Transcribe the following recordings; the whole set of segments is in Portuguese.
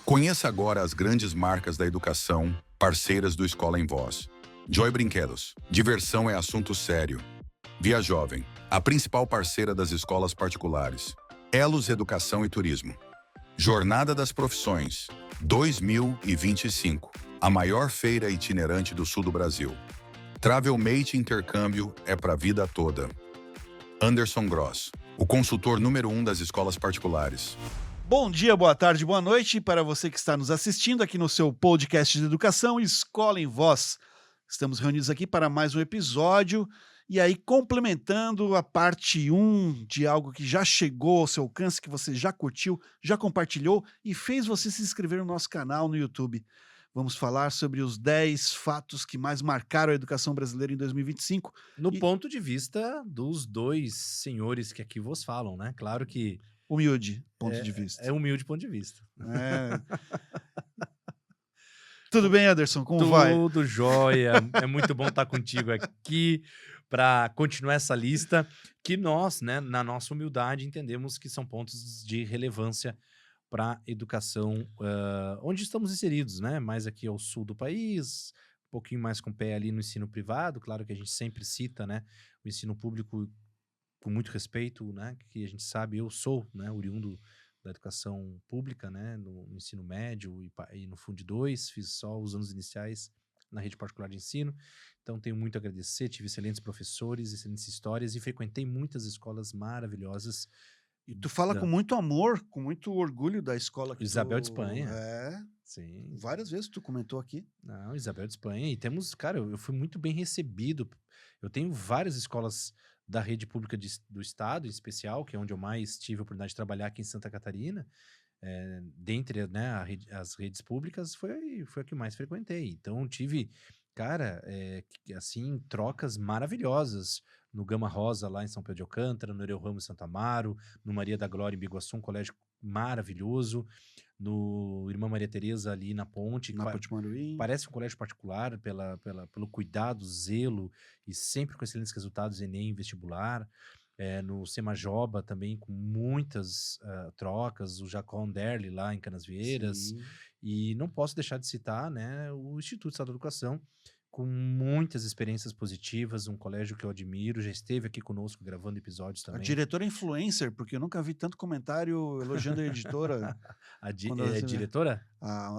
Conheça agora as grandes marcas da educação, parceiras do Escola em Voz. Joy Brinquedos. Diversão é assunto sério. Via Jovem, a principal parceira das escolas particulares. Elos Educação e Turismo. Jornada das Profissões 2025. A maior feira itinerante do sul do Brasil. Travelmate Intercâmbio é para a vida toda. Anderson Gross, o consultor número 1 das escolas particulares. Bom dia, boa tarde, boa noite para você que está nos assistindo aqui no seu podcast de educação Escola em Voz. Estamos reunidos aqui para mais um episódio e aí complementando a parte 1 de algo que já chegou ao seu alcance, que você já curtiu, já compartilhou e fez você se inscrever no nosso canal no YouTube. Vamos falar sobre os 10 fatos que mais marcaram a educação brasileira em 2025. No ponto de vista dos dois senhores que aqui vos falam, né? Claro que Humilde ponto de vista. é humilde ponto de vista. Tudo bem, Anderson? Como vai? Tudo jóia. É muito bom estar contigo aqui para continuar essa lista que nós, né, na nossa humildade, entendemos que são pontos de relevância para a educação onde estamos inseridos, né? Mais aqui ao sul do país, um pouquinho mais com o pé ali no ensino privado. Claro que a gente sempre cita, né, o ensino público com muito respeito, né, que a gente sabe, eu sou, né, oriundo da educação pública, né, no ensino médio e no Fundo 2, fiz só os anos iniciais na rede particular de ensino, então tenho muito a agradecer, tive excelentes professores, excelentes histórias e frequentei muitas escolas maravilhosas. E tu fala com muito amor, com muito orgulho da escola que Isabel tu... de Espanha. Sim. Várias vezes tu comentou aqui. Não, Isabel de Espanha. E temos, cara, eu fui muito bem recebido. Eu tenho várias escolas da rede pública do estado, em especial, que é onde eu mais tive a oportunidade de trabalhar aqui em Santa Catarina. Dentre, né, as redes públicas, foi a que eu mais frequentei. Então, tive, cara, assim, trocas maravilhosas no Gama Rosa, lá em São Pedro de Alcântara, no Nereu Ramos em Santo Amaro, no Maria da Glória em Biguaçu, um colégio maravilhoso, no Irmã Maria Tereza ali na Ponte, Na Ponte Maruim. parece um colégio particular pelo cuidado, zelo e sempre com excelentes resultados Enem, vestibular. No Semajoba também com muitas trocas, o Jacó Anderle lá em Canasvieiras. Sim. E não posso deixar de citar, né, o Instituto Estadual de Educação, com muitas experiências positivas, um colégio que eu admiro, já esteve aqui conosco gravando episódios A também. diretora influencer, porque eu nunca vi tanto comentário elogiando a editora. Diretora?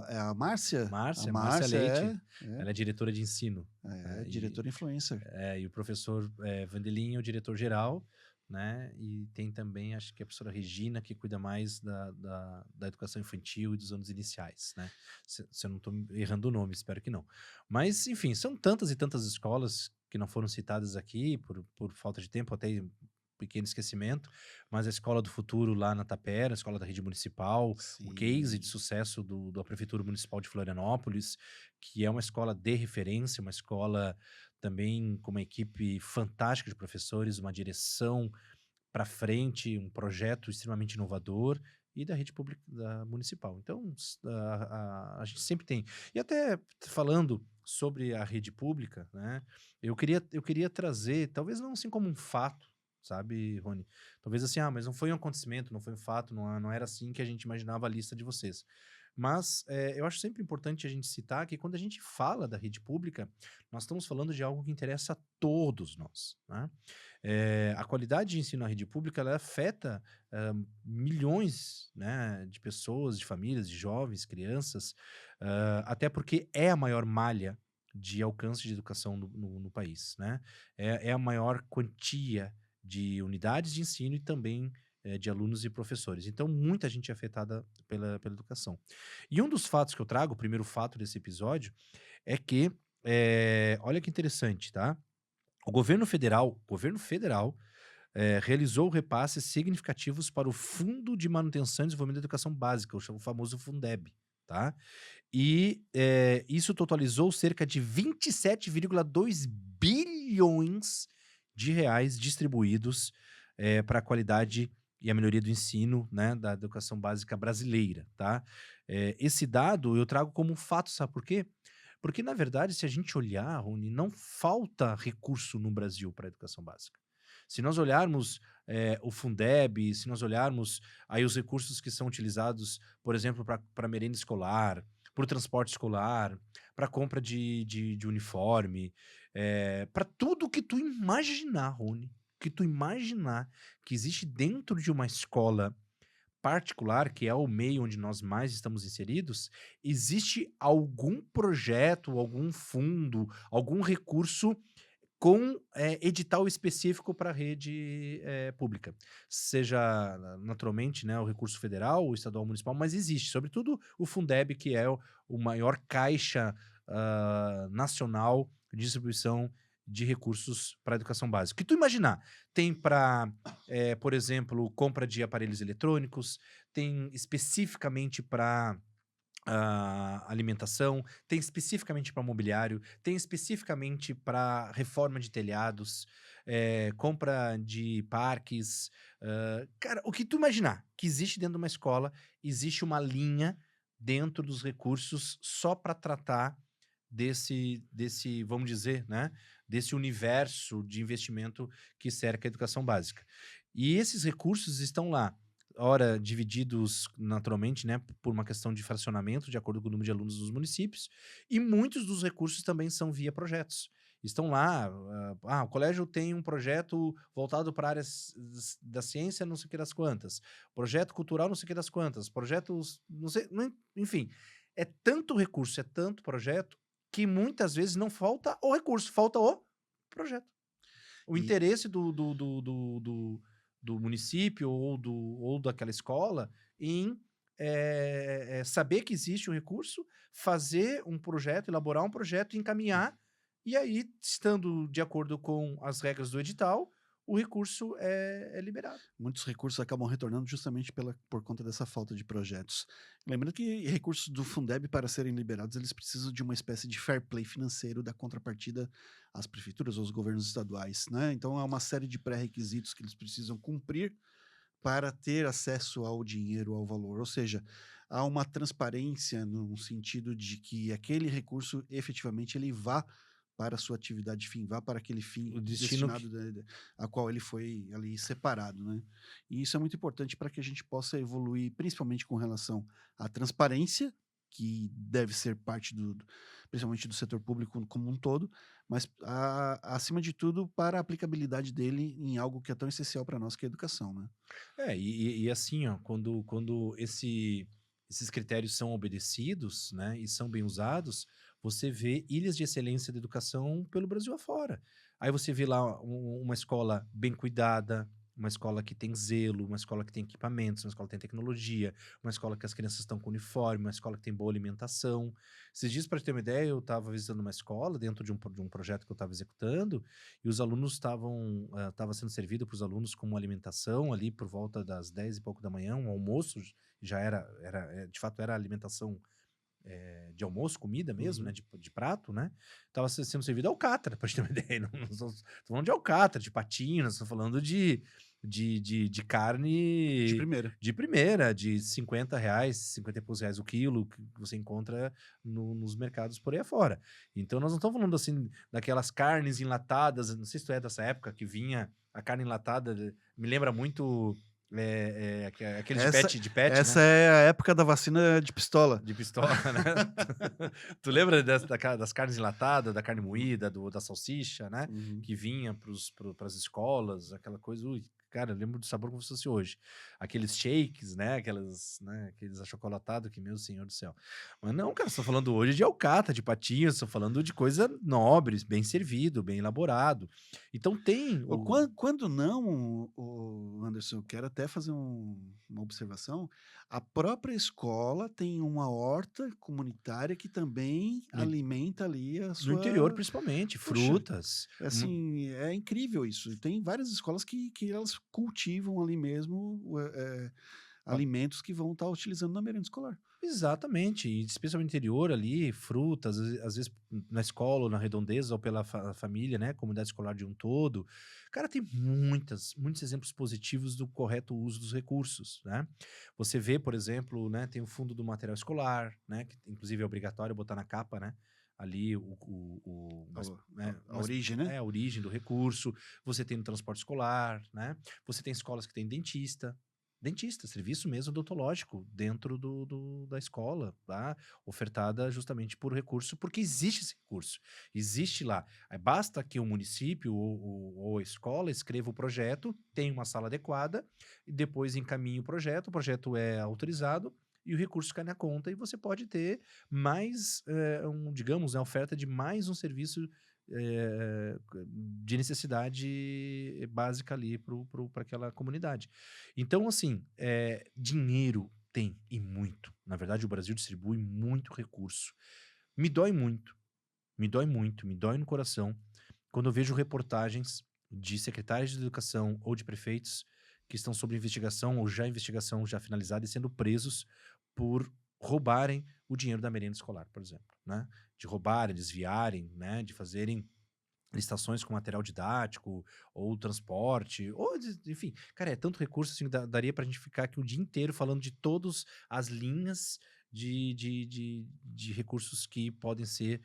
É a Márcia? Márcia Leite. Ela é diretora de ensino. Diretora influencer. E o professor Vandelinho é o diretor-geral, né? E tem também, acho que a professora Regina, que cuida mais da educação infantil e dos anos iniciais, né? Se eu não estou errando o nome, espero que não. Mas, enfim, são tantas e tantas escolas que não foram citadas aqui por falta de tempo, até pequeno esquecimento, mas a Escola do Futuro lá na Tapera, a Escola da Rede Municipal, Sim. o case de sucesso da Prefeitura Municipal de Florianópolis, que é uma escola de referência, uma escola também com uma equipe fantástica de professores, uma direção para frente, um projeto extremamente inovador, e da rede pública municipal. Então, a gente sempre tem. E até falando sobre a rede pública, né, eu queria trazer, talvez não assim como um fato, sabe, Rony? Talvez assim, mas não foi um acontecimento, não foi um fato, não era assim que a gente imaginava a lista de vocês. Mas eu acho sempre importante a gente citar que quando a gente fala da rede pública, nós estamos falando de algo que interessa a todos nós, né? A qualidade de ensino na rede pública, ela afeta milhões, né, de pessoas, de famílias, de jovens, crianças, até porque é a maior malha de alcance de educação no país, né? É a maior quantia de unidades de ensino e também de alunos e professores. Então, muita gente é afetada pela educação. E um dos fatos que eu trago, o primeiro fato desse episódio, é que, olha que interessante, tá? O governo federal realizou repasses significativos para o Fundo de Manutenção e Desenvolvimento da Educação Básica, o famoso Fundeb, tá? E isso totalizou cerca de 27,2 bilhões de reais distribuídos para a qualidade e a melhoria do ensino, né, da educação básica brasileira, tá? Esse dado eu trago como um fato, sabe por quê? Porque, na verdade, se a gente olhar, Rony, não falta recurso no Brasil para a educação básica. Se nós olharmos o Fundeb, se nós olharmos aí os recursos que são utilizados, por exemplo, para merenda escolar, para o transporte escolar, para compra de uniforme, para tudo que tu imaginar, Rony, que tu imaginar que existe dentro de uma escola particular, que é o meio onde nós mais estamos inseridos, existe algum projeto, algum fundo, algum recurso com edital específico para a rede pública. Seja naturalmente, né, o recurso federal, o estadual, o municipal, mas existe, sobretudo o Fundeb, que é o maior caixa nacional de distribuição de recursos para a educação básica. O que tu imaginar, tem para, por exemplo, compra de aparelhos eletrônicos, tem especificamente para alimentação, tem especificamente para mobiliário, tem especificamente para reforma de telhados, compra de parques. Cara, o que tu imaginar que existe dentro de uma escola, existe uma linha dentro dos recursos só para tratar desse, vamos dizer, né, desse universo de investimento que cerca a educação básica. E esses recursos estão lá, ora divididos naturalmente, né, por uma questão de fracionamento, de acordo com o número de alunos dos municípios, e muitos dos recursos também são via projetos. Estão lá, o colégio tem um projeto voltado para áreas da ciência, não sei o que das quantas, projeto cultural, não sei o que das quantas, projetos, não sei, enfim, é tanto recurso, é tanto projeto, que muitas vezes não falta o recurso, falta o projeto. O interesse do município ou daquela escola em saber que existe um recurso, fazer um projeto, elaborar um projeto, encaminhar, e aí, estando de acordo com as regras do edital, o recurso é liberado. Muitos recursos acabam retornando justamente por conta dessa falta de projetos. Lembrando que recursos do Fundeb, para serem liberados, eles precisam de uma espécie de fair play financeiro da contrapartida às prefeituras ou aos governos estaduais, né? Então, há uma série de pré-requisitos que eles precisam cumprir para ter acesso ao dinheiro, ao valor. Ou seja, há uma transparência no sentido de que aquele recurso, efetivamente, ele vá para a sua atividade fim, vá para aquele fim O destino destinado a qual ele foi ali separado, né? E isso é muito importante para que a gente possa evoluir, principalmente com relação à transparência, que deve ser parte principalmente do setor público como um todo, mas acima de tudo para a aplicabilidade dele em algo que é tão essencial para nós, que é a educação, né? E assim, ó, quando esses critérios são obedecidos, né, e são bem usados, você vê ilhas de excelência da educação pelo Brasil afora. Aí você vê lá uma escola bem cuidada, uma escola que tem zelo, uma escola que tem equipamentos, uma escola que tem tecnologia, uma escola que as crianças estão com uniforme, uma escola que tem boa alimentação. Esses dias, para ter uma ideia, eu estava visitando uma escola dentro de um projeto que eu estava executando, e os alunos estava sendo servido para os alunos com uma alimentação ali por volta das 10 e pouco da manhã, um almoço, já de fato era alimentação de almoço, comida mesmo, né, de prato, né, estava sendo servido alcatra, para te ter uma ideia, não estou falando de alcatra, de patinho, nós estamos falando de carne De primeira. de R$ 50, 50 e poucos reais o quilo, que você encontra nos mercados por aí afora. Então nós não estamos falando assim daquelas carnes enlatadas, não sei se tu é dessa época que vinha a carne enlatada, me lembra muito aquele de pet, essa né? é a época da vacina de pistola. De pistola, né? Tu lembra das carnes enlatadas, da carne moída, da salsicha, né? Uhum. Que vinha para as escolas, aquela coisa. Ui, cara, eu lembro do sabor como se fosse hoje. Aqueles shakes, né? Aqueles achocolatados, que, meu senhor do céu. Mas não, cara, estou falando hoje de alcatra, de patinhas, estou falando de coisa nobre, bem servido, bem elaborado. Então tem. Quando não, Anderson, eu quero até fazer uma observação. A própria escola tem uma horta comunitária que também alimenta ali a sua... No interior, principalmente, frutas. Assim, é incrível isso. Tem várias escolas que elas cultivam ali mesmo alimentos que vão estar utilizando na merenda escolar. Exatamente, e especialmente no interior ali, frutas, às vezes na escola ou na redondeza ou pela família, né, comunidade escolar de um todo. Cara, tem muitos exemplos positivos do correto uso dos recursos, né. Você vê, por exemplo, né, tem o fundo do material escolar, né, que inclusive é obrigatório botar na capa, né, ali A, a mas origem, né? é a origem do recurso. Você tem no transporte escolar, né, você tem escolas que têm dentista, serviço mesmo odontológico dentro da escola, tá? Ofertada justamente por recurso, porque existe esse recurso, existe lá. Aí basta que o município ou a escola escreva o projeto, tenha uma sala adequada, e depois encaminhe o projeto é autorizado e o recurso cai na conta e você pode ter mais, digamos, a oferta de mais um serviço eh, de necessidade básica ali para aquela comunidade. Então, assim, dinheiro tem, e muito. Na verdade, o Brasil distribui muito recurso. Me dói muito, me dói muito, me dói no coração quando eu vejo reportagens de secretários de educação ou de prefeitos que estão sob investigação já finalizada e sendo presos por roubarem o dinheiro da merenda escolar, por exemplo, né? De roubarem, desviarem, né? De fazerem licitações com material didático, ou transporte, enfim, cara, é tanto recurso assim, daria pra gente ficar aqui o dia inteiro falando de todas as linhas de recursos que podem ser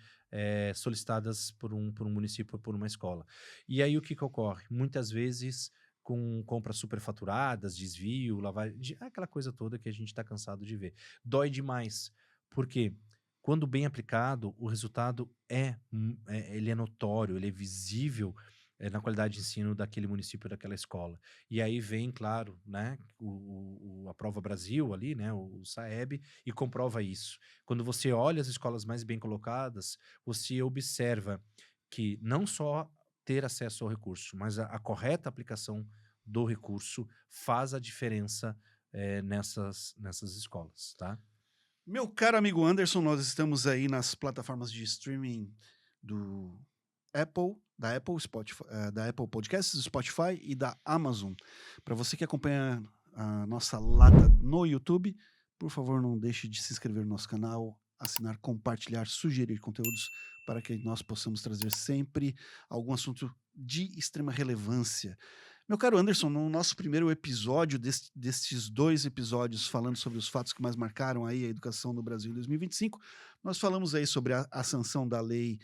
solicitadas por um município ou por uma escola. E aí o que que ocorre? Muitas vezes com compras superfaturadas, desvio, lavagem, aquela coisa toda que a gente está cansado de ver. Dói demais, porque quando bem aplicado, o resultado ele é notório, ele é visível, na qualidade de ensino daquele município, daquela escola. E aí vem, claro, né, a Prova Brasil ali, né, o SAEB, e comprova isso. Quando você olha as escolas mais bem colocadas, você observa que não só ter acesso ao recurso, mas a correta aplicação do recurso faz a diferença, nessas escolas, tá? Meu caro amigo Anderson, nós estamos aí nas plataformas de streaming do da Apple, Spotify, da Apple Podcasts, do Spotify e da Amazon. Para você que acompanha a nossa lata no YouTube, por favor, não deixe de se inscrever no nosso canal, assinar, compartilhar, sugerir conteúdos para que nós possamos trazer sempre algum assunto de extrema relevância. Meu caro Anderson, no nosso primeiro episódio destes 2 episódios falando sobre os fatos que mais marcaram aí a educação no Brasil em 2025, nós falamos aí sobre a sanção da lei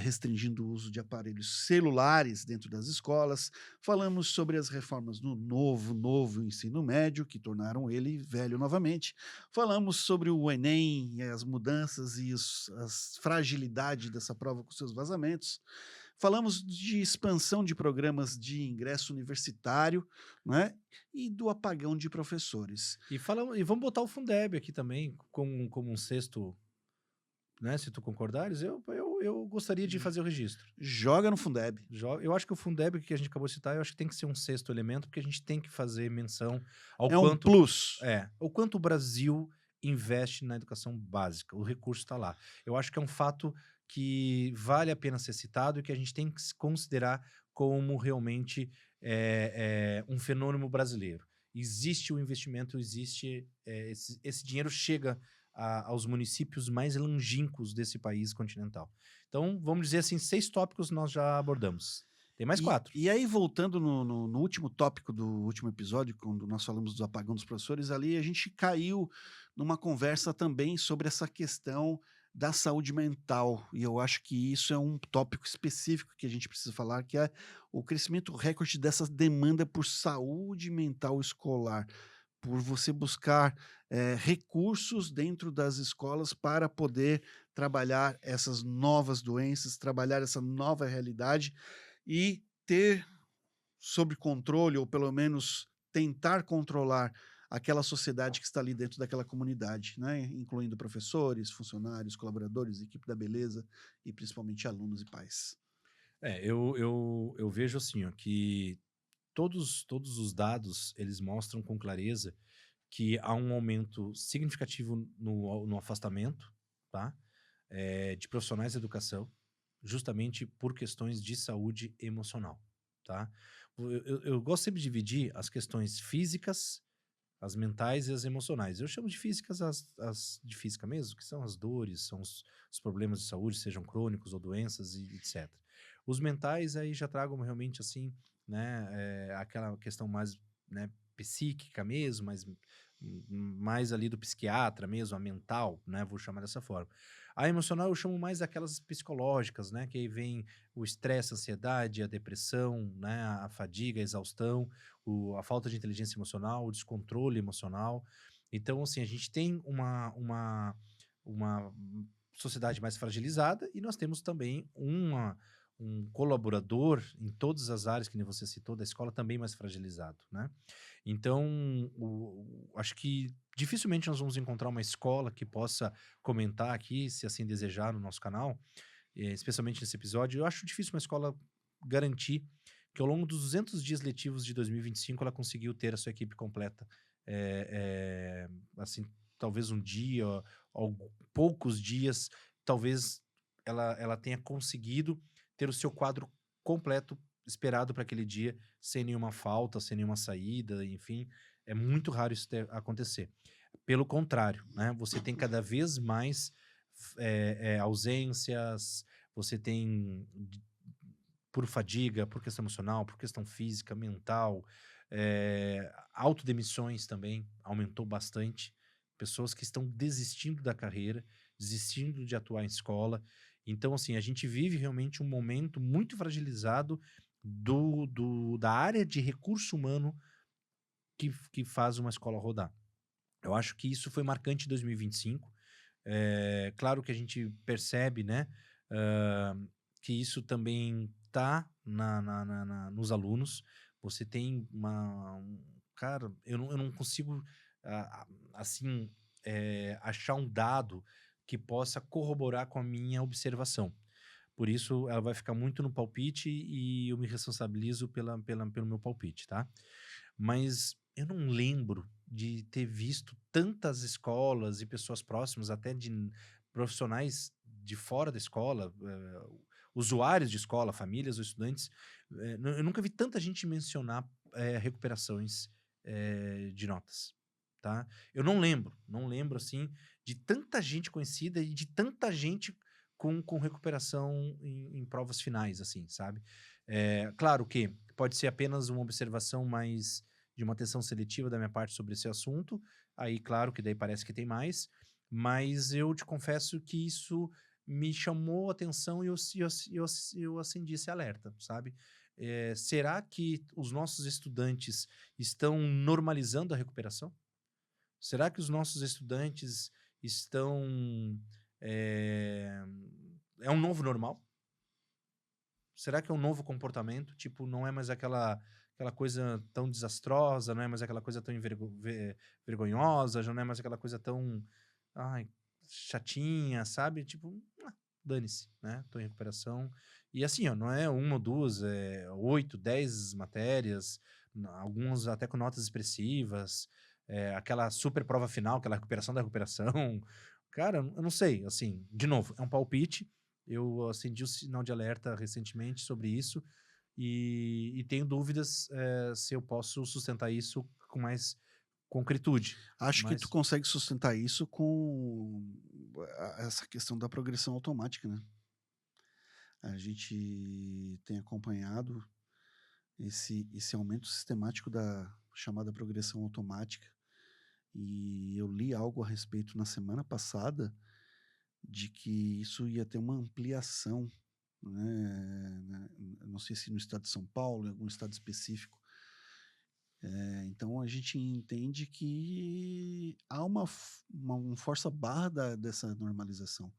restringindo o uso de aparelhos celulares dentro das escolas, falamos sobre as reformas no novo ensino médio, que tornaram ele velho novamente, falamos sobre o Enem, as mudanças e as fragilidades dessa prova com seus vazamentos, falamos de expansão de programas de ingresso universitário, né? E do apagão de professores. E vamos botar o Fundeb aqui também como um sexto, né? Se tu concordares, eu gostaria de fazer o registro. Joga no Fundeb. Eu acho que o Fundeb que a gente acabou de citar, eu acho que tem que ser um sexto elemento, porque a gente tem que fazer menção ao É um quanto plus. o quanto o Brasil investe na educação básica. O recurso está lá. Eu acho que é um fato que vale a pena ser citado e que a gente tem que se considerar como realmente um fenômeno brasileiro. Existe o investimento, existe esse dinheiro chega aos municípios mais longínquos desse país continental. Então, vamos dizer assim, 6 tópicos nós já abordamos. Tem mais 4. E aí, voltando no último tópico do último episódio, quando nós falamos do apagão dos professores, ali a gente caiu numa conversa também sobre essa questão da saúde mental. E eu acho que isso é um tópico específico que a gente precisa falar, que é o crescimento recorde dessa demanda por saúde mental escolar, por você buscar recursos dentro das escolas para poder trabalhar essas novas doenças, trabalhar essa nova realidade e ter sob controle, ou pelo menos tentar controlar aquela sociedade que está ali dentro daquela comunidade, né? Incluindo professores, funcionários, colaboradores, equipe da beleza e principalmente alunos e pais. Eu vejo assim, ó, que todos os dados, eles mostram com clareza que há um aumento significativo no afastamento, tá? De profissionais da educação, justamente por questões de saúde emocional, tá? Eu gosto sempre de dividir as questões físicas as mentais e as emocionais. Eu chamo de físicas as de física mesmo, que são as dores, são os problemas de saúde, sejam crônicos ou doenças e etc. Os mentais aí já tragam realmente assim, né, aquela questão mais, né, psíquica mesmo, mais ali do psiquiatra mesmo, a mental, né, vou chamar dessa forma. A emocional eu chamo mais daquelas psicológicas, né, que aí vem o estresse, a ansiedade, a depressão, né, a fadiga, a exaustão, a falta de inteligência emocional, o descontrole emocional. Então, assim, a gente tem uma sociedade mais fragilizada e nós temos também um colaborador em todas as áreas que nem você citou da escola também mais fragilizado, né? Então, acho que dificilmente nós vamos encontrar uma escola que possa comentar aqui, se assim desejar, no nosso canal, especialmente nesse episódio. Eu acho difícil uma escola garantir que ao longo dos 200 dias letivos de 2025 ela conseguiu ter a sua equipe completa. Assim, talvez um dia, poucos dias, talvez ela tenha conseguido ter o seu quadro completo esperado para aquele dia, sem nenhuma falta, sem nenhuma saída, enfim. É muito raro isso acontecer. Pelo contrário, né? Você tem cada vez mais ausências, você tem por fadiga, por questão emocional, por questão física, mental, autodemissões também aumentou bastante. Pessoas que estão desistindo da carreira, desistindo de atuar em escola. Então, assim, a gente vive realmente um momento muito fragilizado da área de recurso humano que faz uma escola rodar. Eu acho que isso foi marcante em 2025. Claro que a gente percebe, né, que isso também tá nos alunos. Você tem cara, eu não consigo, assim, achar um dado que possa corroborar com a minha observação. Por isso, ela vai ficar muito no palpite e eu me responsabilizo pelo meu palpite, tá? Mas eu não lembro de ter visto tantas escolas e pessoas próximas, até de profissionais de fora da escola, usuários de escola, famílias ou estudantes. Eu nunca vi tanta gente mencionar recuperações de notas, tá? Eu não lembro assim de tanta gente conhecida e de tanta gente com recuperação em provas finais, assim, sabe? Claro que pode ser apenas uma observação mais de uma atenção seletiva da minha parte sobre esse assunto, aí claro que daí parece que tem mais, mas eu te confesso que isso me chamou a atenção e eu acendi esse alerta, sabe? Será que os nossos estudantes estão normalizando a recuperação? Será que os nossos estudantes estão. É, é um novo normal? Será que é um novo comportamento? Tipo, não é mais aquela coisa tão desastrosa, não é mais aquela coisa tão vergonhosa, já não é mais aquela coisa tão, ai, chatinha, sabe? Tipo, dane-se, né? Tô em recuperação. E assim, ó, não é uma ou duas, 8, 10 matérias, alguns até com notas expressivas, aquela super prova final, aquela recuperação da recuperação. Cara, eu não sei, assim, de novo, é um palpite. Eu acendi o sinal de alerta recentemente sobre isso e tenho dúvidas se eu posso sustentar isso com mais concretude. Acho que tu Mas consegue sustentar isso com essa questão da progressão automática, né? A gente tem acompanhado esse aumento sistemático da chamada progressão automática e eu li algo a respeito na semana passada de que isso ia ter uma ampliação, né? Não sei se no estado de São Paulo, em algum estado específico. Então a gente entende que há uma força barra dessa normalização.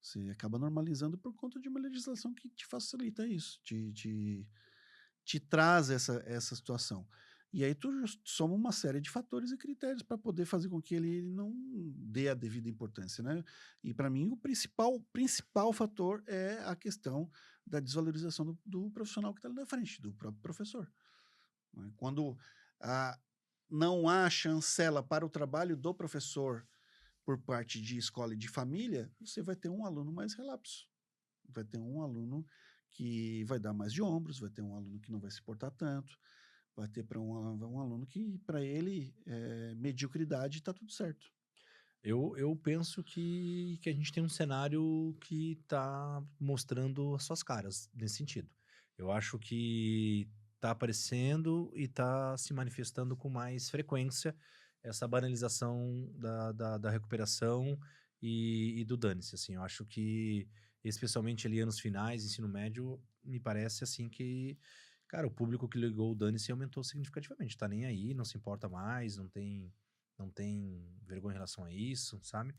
Você acaba normalizando por conta de uma legislação que te facilita isso, te traz essa situação. E aí tu soma uma série de fatores e critérios para poder fazer com que ele não dê a devida importância, né? E para mim o principal fator é a questão da desvalorização do profissional que está ali na frente, do próprio professor, né? Quando ah, não há chancela para o trabalho do professor por parte de escola e de família, você vai ter um aluno mais relapso. Vai ter um aluno que vai dar mais de ombros, vai ter um aluno que não vai se portar tanto, Vai ter para um aluno que, para ele, mediocridade está tudo certo. Eu penso que a gente tem um cenário que está mostrando as suas caras nesse sentido. Eu acho que está aparecendo e está se manifestando com mais frequência essa banalização da recuperação e do dane-se, assim. Eu acho que, especialmente ali anos finais, ensino médio, me parece assim que, cara, o público que ligou o dane-se aumentou significativamente. Tá nem aí, não se importa mais, não tem vergonha em relação a isso, sabe?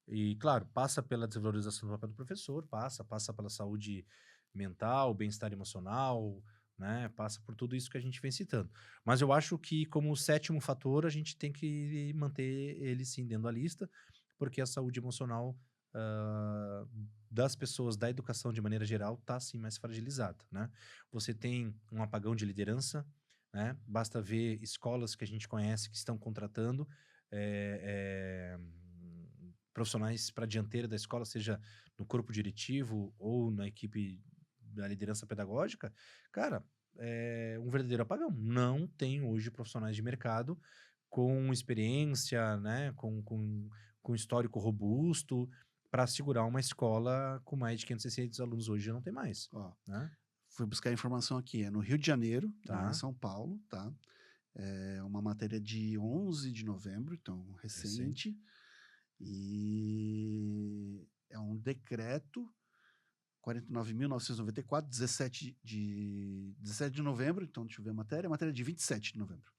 E, claro, passa pela desvalorização do papel do professor, passa pela saúde mental, bem-estar emocional, né? Passa por tudo isso que a gente vem citando. Mas eu acho que, como sétimo fator, a gente tem que manter ele sim dentro da lista, porque a saúde emocional ah, das pessoas da educação de maneira geral está sim mais fragilizada, né? Você tem um apagão de liderança, né? Basta ver escolas que a gente conhece que estão contratando profissionais para a dianteira da escola, seja no corpo diretivo ou na equipe da liderança pedagógica. Cara, é um verdadeiro apagão. Não tem hoje profissionais de mercado com experiência, né, com histórico robusto para segurar uma escola com mais de 500, 600 alunos. Hoje já não tem mais, Ó, né? fui buscar a informação aqui, é no Rio de Janeiro, não é em Tá, São Paulo, tá? É uma matéria de 11 de novembro, então recente. recente. E é um decreto 49.994, 17 de novembro, então deixa eu ver a matéria é de 27 de novembro.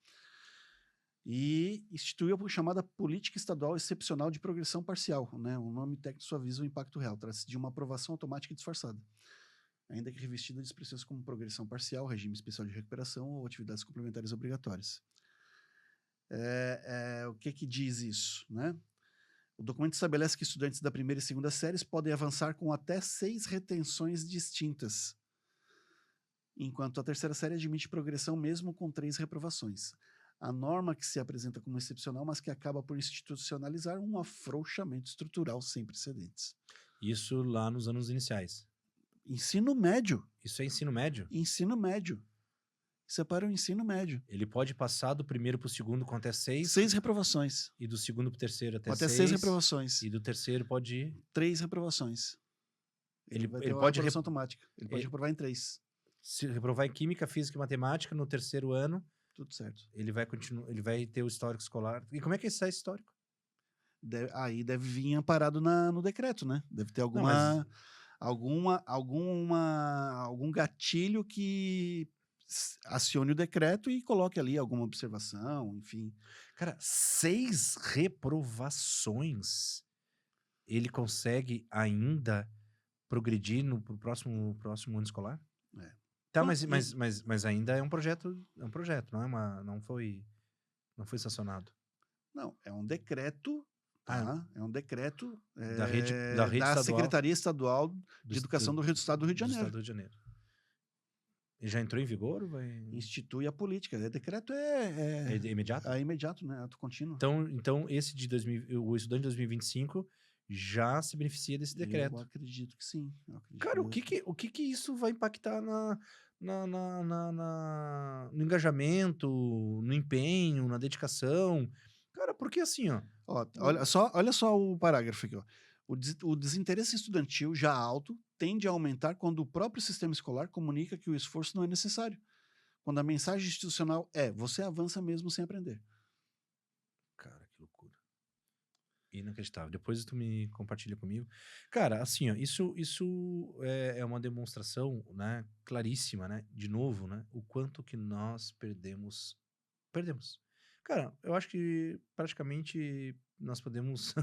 E instituiu a chamada Política Estadual Excepcional de Progressão Parcial, né? O nome técnico suaviza o impacto real, trata-se de uma aprovação automática e disfarçada, ainda que revestida de expressões como progressão parcial, regime especial de recuperação ou atividades complementares obrigatórias. O que diz isso, né? O documento estabelece que estudantes da primeira e segunda séries podem avançar com até 6 retenções distintas, enquanto a terceira série admite progressão mesmo com 3 reprovações. A norma que se apresenta como excepcional, mas que acaba por institucionalizar um afrouxamento estrutural sem precedentes. Isso lá nos anos iniciais. Ensino médio. Isso é ensino médio? Ensino médio. Isso é para o ensino médio. Ele pode passar do primeiro para o segundo com até 6. 6 reprovações. E do segundo para o terceiro até Com até 6 6. reprovações. E do terceiro pode ir. 3 reprovações. Ele vai ter ele uma pode reprovação automática. Ele pode ele- reprovar em 3. Se reprovar em química, física e matemática no terceiro ano, Tudo certo. ele vai continuar, ele vai ter o histórico escolar. E como é que é esse histórico? Aí deve vir amparado no decreto, né? Deve ter Não, mas algum gatilho que acione o decreto e coloque ali alguma observação, enfim. cara, 6 reprovações. Ele consegue ainda progredir no pro próximo ano escolar? É. Tá, Não, mas ainda é um projeto, não foi sancionado. não, é um decreto, tá? É um decreto Da rede da estadual Secretaria Estadual de Educação do Estado do Rio de do Janeiro. Estado do Rio de Janeiro. E já entrou em vigor ou vai... Institui a política. Decreto É imediato? é imediato, né? Ato contínuo. Então esse o estudante de 2025 já se beneficia desse decreto. Eu acredito que sim. Cara, o que isso vai impactar no engajamento, no empenho, na dedicação? Cara, porque assim, ó. Ó, olha só o parágrafo aqui, ó. O desinteresse estudantil já alto tende a aumentar quando o próprio sistema escolar comunica que o esforço não é necessário. Quando a mensagem institucional você avança mesmo sem aprender. Cara, que loucura. Inacreditável. Depois tu me compartilha comigo. Cara, assim, ó, isso é uma demonstração, né, claríssima, né, de novo, né, o quanto que nós perdemos. Cara, eu acho que praticamente nós podemos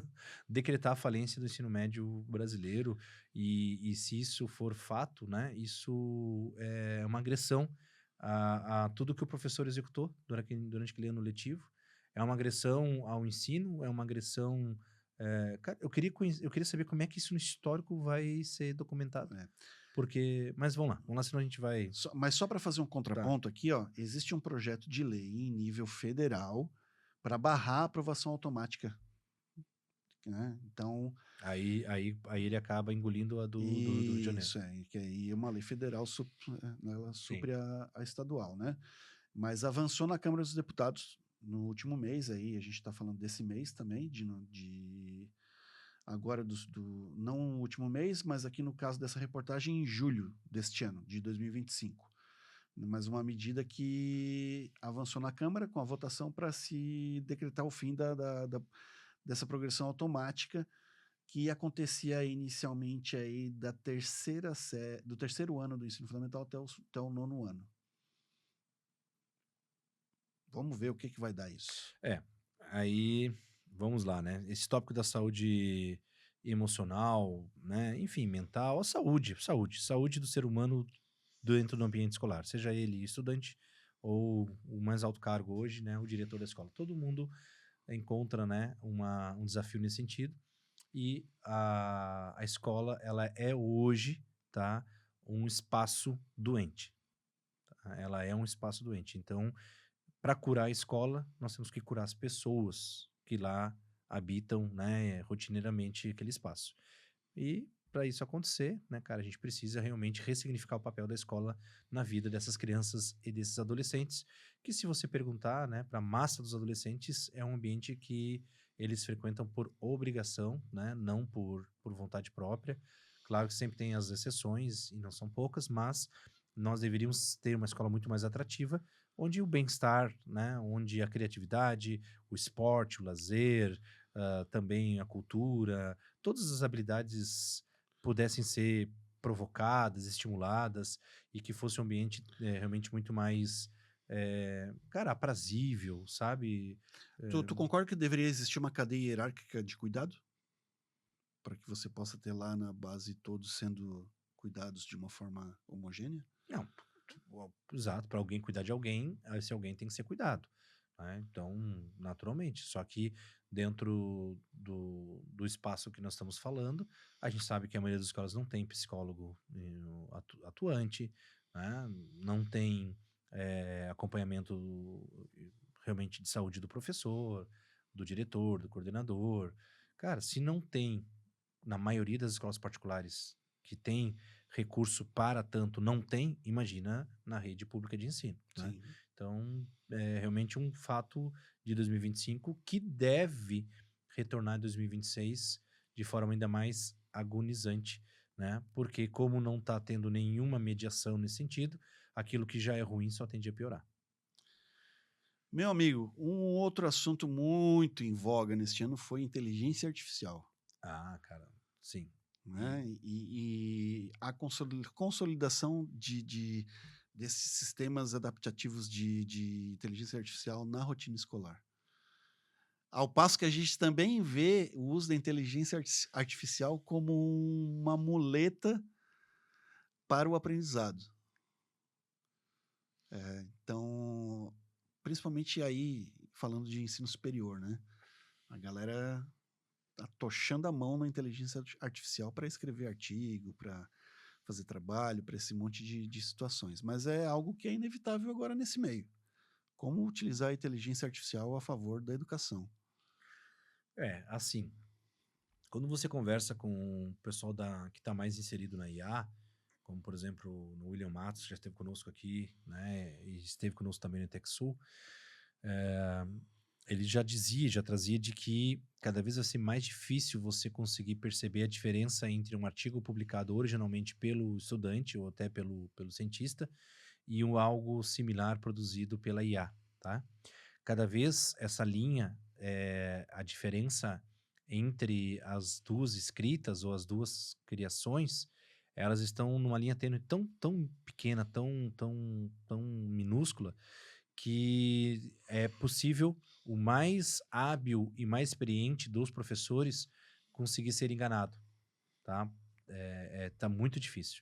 decretar a falência do ensino médio brasileiro e se isso for fato, né, isso é uma agressão a tudo que o professor executou durante aquele ano letivo. É uma agressão ao ensino, é uma agressão. Cara, eu queria saber como é que isso no histórico vai ser documentado. Porque. Mas vamos lá, senão a gente vai. Mas só para fazer um contraponto aqui, ó, existe um projeto de lei em nível federal para barrar a aprovação automática. Né? Então. Aí ele acaba engolindo a do Rio de Janeiro. Isso, que aí é uma lei federal, ela supre a estadual, né? mas avançou na Câmara dos Deputados no último mês, aí a gente está falando desse mês também, agora não o último mês, mas aqui no caso dessa reportagem em julho deste ano, de 2025. Mas uma medida que avançou na Câmara com a votação para se decretar o fim dessa progressão automática que acontecia inicialmente aí do terceiro ano do ensino fundamental até o 9º ano. Vamos ver o que vai dar isso. Aí vamos lá, né? Esse tópico da saúde emocional, né? Enfim, mental, a saúde do ser humano dentro do ambiente escolar, seja ele estudante ou o mais alto cargo hoje, né? O diretor da escola. Todo mundo encontra, né? Um desafio nesse sentido. E a escola, ela é hoje, tá? Um espaço doente. Tá? Ela é um espaço doente. Então, para curar a escola, nós temos que curar as pessoas que lá habitam, né, rotineiramente aquele espaço. E para isso acontecer, né, cara, a gente precisa realmente ressignificar o papel da escola na vida dessas crianças e desses adolescentes, que se você perguntar, né, para a massa dos adolescentes, é um ambiente que eles frequentam por obrigação, né, não por vontade própria. Claro que sempre tem as exceções, e não são poucas, mas nós deveríamos ter uma escola muito mais atrativa, onde o bem-estar, né, onde a criatividade, o esporte, o lazer, também a cultura, todas as habilidades pudessem ser provocadas, estimuladas, e que fosse um ambiente realmente muito mais, cara, aprazível, sabe? Tu concorda que deveria existir uma cadeia hierárquica de cuidado? Para que você possa ter lá na base todos sendo cuidados de uma forma homogênea? Não, exato, para alguém cuidar de alguém, esse alguém tem que ser cuidado, né? Então, naturalmente, só que dentro do espaço que nós estamos falando, a gente sabe que a maioria das escolas não tem psicólogo atuante, né? Não tem acompanhamento realmente de saúde do professor, do diretor, do coordenador. Cara, se não tem, na maioria das escolas particulares que tem recurso para tanto, não tem, imagina na rede pública de ensino, né? Sim. Então, é realmente um fato de 2025 que deve retornar em 2026 de forma ainda mais agonizante, né? Porque como não está tendo nenhuma mediação nesse sentido, aquilo que já é ruim só tende a piorar. Meu amigo, um outro assunto muito em voga neste ano foi inteligência artificial, Ah, cara, sim. né? E a consolidação desses sistemas adaptativos de inteligência artificial na rotina escolar. Ao passo que a gente também vê o uso da inteligência artificial como uma muleta para o aprendizado. Então, principalmente aí, falando de ensino superior, né? A galera tá tochando a mão na inteligência artificial para escrever artigo, para fazer trabalho, para esse monte de situações. Mas é algo que é inevitável agora nesse meio. Como utilizar a inteligência artificial a favor da educação? Assim, quando você conversa com o pessoal que está mais inserido na IA, como por exemplo no William Matos, que já esteve conosco aqui, né, e esteve conosco também no TechSul, ele já trazia de que cada vez vai ser mais difícil você conseguir perceber a diferença entre um artigo publicado originalmente pelo estudante ou até pelo cientista e algo similar produzido pela IA, tá? Cada vez essa linha, a diferença entre as duas escritas ou as duas criações, elas estão numa linha tênue tão pequena, tão minúscula, que é possível o mais hábil e mais experiente dos professores conseguir ser enganado, tá? Tá muito difícil.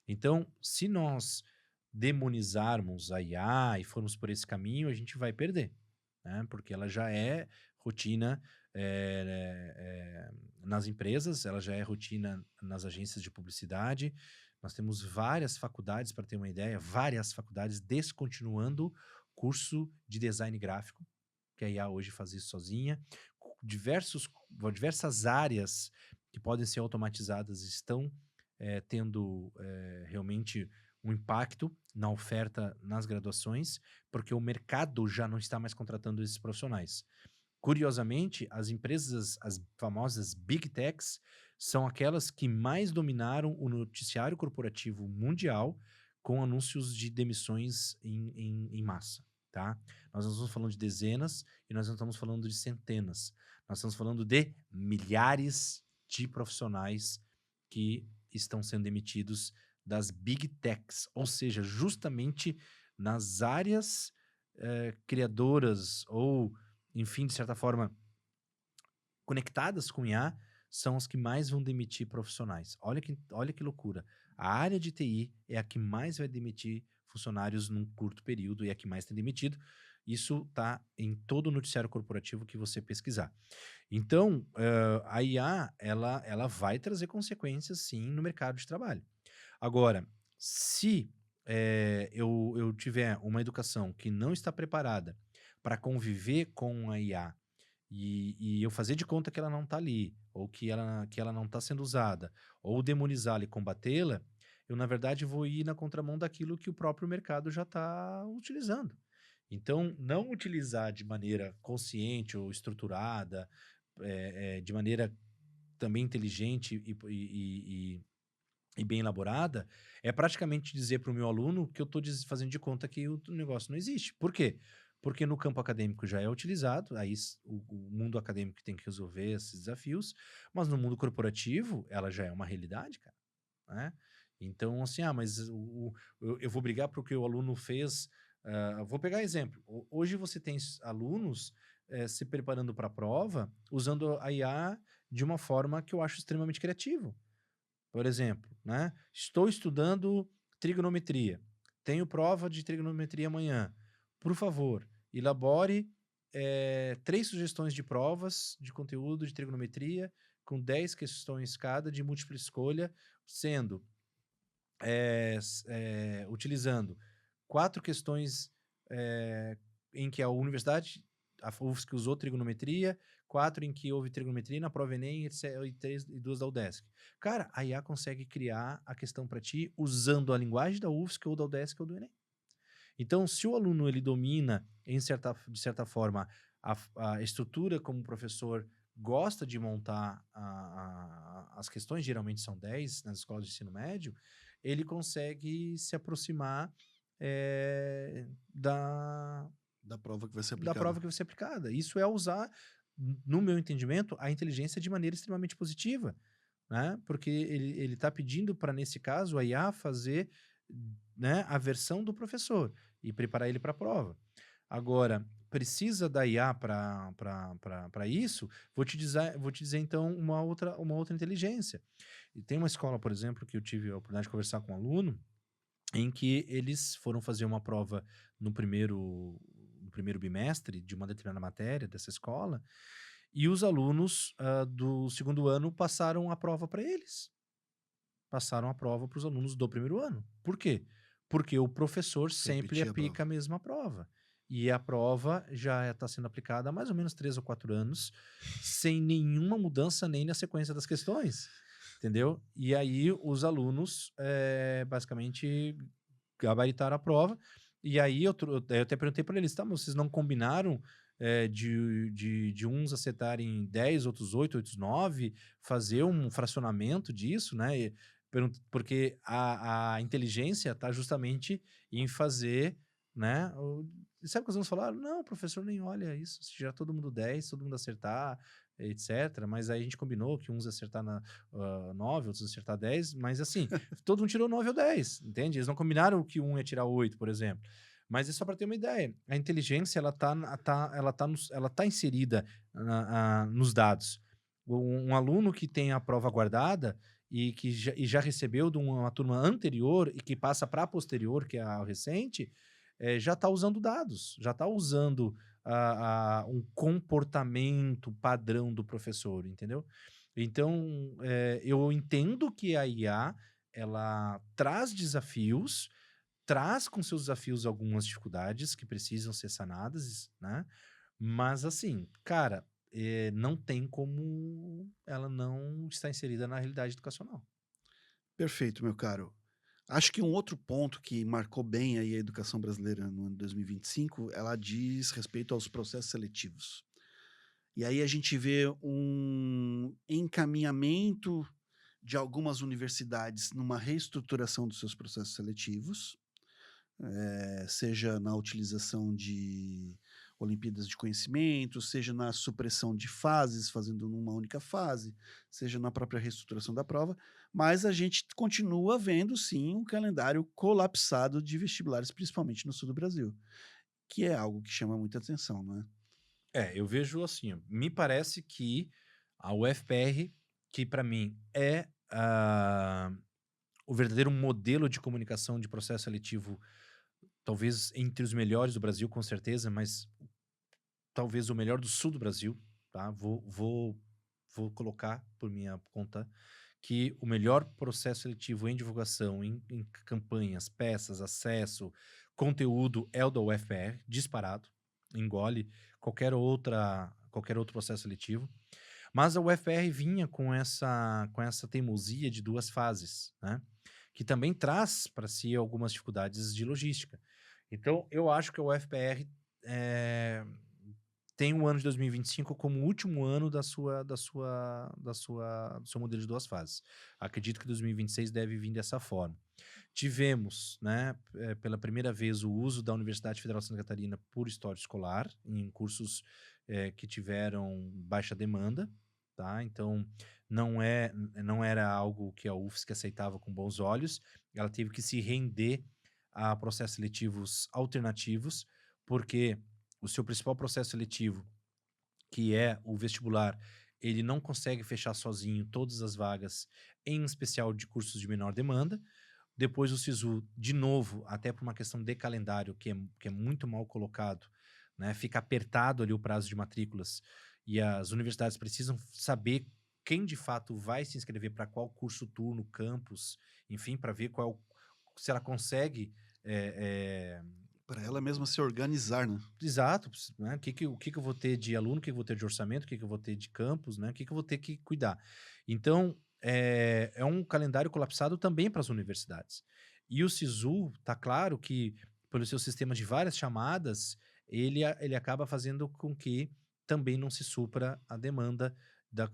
Então, se nós demonizarmos a IA e formos por esse caminho, a gente vai perder, né? Porque ela já é rotina nas empresas, ela já é rotina nas agências de publicidade. Nós temos várias faculdades, para ter uma ideia, várias faculdades descontinuando curso de design gráfico, que a IA hoje faz isso sozinha. Diversas áreas que podem ser automatizadas estão tendo realmente um impacto na oferta nas graduações, porque o mercado já não está mais contratando esses profissionais. Curiosamente, as empresas, as famosas Big Techs, são aquelas que mais dominaram o noticiário corporativo mundial com anúncios de demissões em massa, tá? Nós não estamos falando de dezenas e nós não estamos falando de centenas. Nós estamos falando de milhares de profissionais que estão sendo demitidos das Big Techs, ou seja, justamente nas áreas criadoras ou, enfim, de certa forma, conectadas com IA, são as que mais vão demitir profissionais. Olha que loucura. A área de TI é a que mais vai demitir funcionários num curto período e é a que mais tem demitido. Isso está em todo o noticiário corporativo que você pesquisar. Então, a IA, ela vai trazer consequências, sim, no mercado de trabalho. Agora, se eu tiver uma educação que não está preparada para conviver com a IA e eu fazer de conta que ela não está ali, ou que ela não está sendo usada, ou demonizá-la e combatê-la, eu, na verdade, vou ir na contramão daquilo que o próprio mercado já está utilizando. Então, não utilizar de maneira consciente ou estruturada, de maneira também inteligente e bem elaborada, é praticamente dizer para o meu aluno que eu estou fazendo de conta que o negócio não existe. Por quê? Porque no campo acadêmico já é utilizado, aí o mundo acadêmico tem que resolver esses desafios, mas no mundo corporativo ela já é uma realidade, cara, né? Então, assim, mas eu vou brigar porque o aluno fez. Vou pegar exemplo. Hoje você tem alunos se preparando para a prova usando a IA de uma forma que eu acho extremamente criativo. Por exemplo, né? Estou estudando trigonometria. Tenho prova de trigonometria amanhã. Por favor, elabore 3 sugestões de provas de conteúdo de trigonometria com 10 questões cada de múltipla escolha, sendo utilizando 4 questões em que a universidade, a UFSC usou trigonometria, 4 em que houve trigonometria na prova Enem e 2 da UDESC. Cara, a IA consegue criar a questão para ti usando a linguagem da UFSC ou da UDESC ou do Enem. Então, se o aluno ele domina, de certa forma, a estrutura como o professor gosta de montar as questões, geralmente são 10 nas escolas de ensino médio, ele consegue se aproximar Da prova que vai ser da aplicada. prova que vai ser aplicada. Isso é usar, no meu entendimento, a inteligência de maneira extremamente positiva, né? Porque ele está pedindo para, nesse caso, a IA fazer, né, a versão do professor e preparar ele para a prova. Agora, precisa da IA para isso? Vou te dizer então uma outra inteligência. E tem uma escola, por exemplo, que eu tive a oportunidade de conversar com um aluno, em que eles foram fazer uma prova no primeiro bimestre de uma determinada matéria dessa escola, e os alunos do segundo ano passaram a prova para eles. Passaram a prova para os alunos do primeiro ano. Por quê? Porque o professor sempre Repetir a aplica a prova. mesma prova. E a prova já está sendo aplicada há mais ou menos 3 ou 4 anos, sem nenhuma mudança nem na sequência das questões. Entendeu? E aí os alunos basicamente gabaritaram a prova. E aí eu até perguntei para eles, tá, mas vocês não combinaram de uns acertarem 10, outros 8, outros 9, fazer um fracionamento disso, né? Porque a inteligência está justamente em fazer, né? Sabe o que os alunos falaram? Não, o professor nem olha isso, se já todo mundo 10, todo mundo acertar, etc. Mas aí a gente combinou que uns acertar 9, outros acertar 10, mas assim, todo mundo tirou 9 ou 10, entende? Eles não combinaram que um ia tirar 8, por exemplo. Mas é só para ter uma ideia. A inteligência ela tá inserida nos dados. Um aluno que tem a prova guardada e que já recebeu de uma turma anterior e que passa para a posterior, que é a recente, já está usando dados, já está usando um comportamento padrão do professor, entendeu? Então, eu entendo que a IA ela traz desafios, traz com seus desafios algumas dificuldades que precisam ser sanadas, né? Mas assim, cara, não tem como ela não estar inserida na realidade educacional. Perfeito, meu caro. Acho que um outro ponto que marcou bem aí a educação brasileira no ano de 2025, ela diz respeito aos processos seletivos. E aí a gente vê um encaminhamento de algumas universidades numa reestruturação dos seus processos seletivos, seja na utilização de Olimpíadas de Conhecimento, seja na supressão de fases, fazendo numa única fase, seja na própria reestruturação da prova, mas a gente continua vendo, sim, um calendário colapsado de vestibulares, principalmente no sul do Brasil, que é algo que chama muita atenção, não é? Eu vejo assim, ó, me parece que a UFPR, que para mim é o verdadeiro modelo de comunicação de processo seletivo, talvez entre os melhores do Brasil, com certeza, mas talvez o melhor do sul do Brasil, tá? Vou colocar por minha conta que o melhor processo seletivo em divulgação, em campanhas, peças, acesso, conteúdo é o da UFPR, disparado, engole qualquer outro processo seletivo. Mas a UFPR vinha com essa teimosia de 2 fases, né? Que também traz para si algumas dificuldades de logística. Então, eu acho que a UFPR tem o ano de 2025 como o último ano do seu modelo de 2 fases. Acredito que 2026 deve vir dessa forma. Tivemos, né, pela primeira vez, o uso da Universidade Federal de Santa Catarina por história escolar, em cursos que tiveram baixa demanda, tá? Então, não era algo que a UFSC aceitava com bons olhos, ela teve que se render a processos seletivos alternativos, porque o seu principal processo seletivo, que é o vestibular, ele não consegue fechar sozinho todas as vagas, em especial de cursos de menor demanda. Depois o SISU, de novo, até por uma questão de calendário, que é muito mal colocado, né? Fica apertado ali o prazo de matrículas e as universidades precisam saber quem de fato vai se inscrever para qual curso, turno, campus, enfim, para ver se ela consegue Para ela mesma se organizar, né? exato, né? O que eu vou ter de aluno, o que eu vou ter de orçamento, o que eu vou ter de campus, né? O que eu vou ter que cuidar. Então, é um calendário colapsado também para as universidades. E o SISU, tá claro que, pelo seu sistema de várias chamadas, ele acaba fazendo com que também não se supra a demanda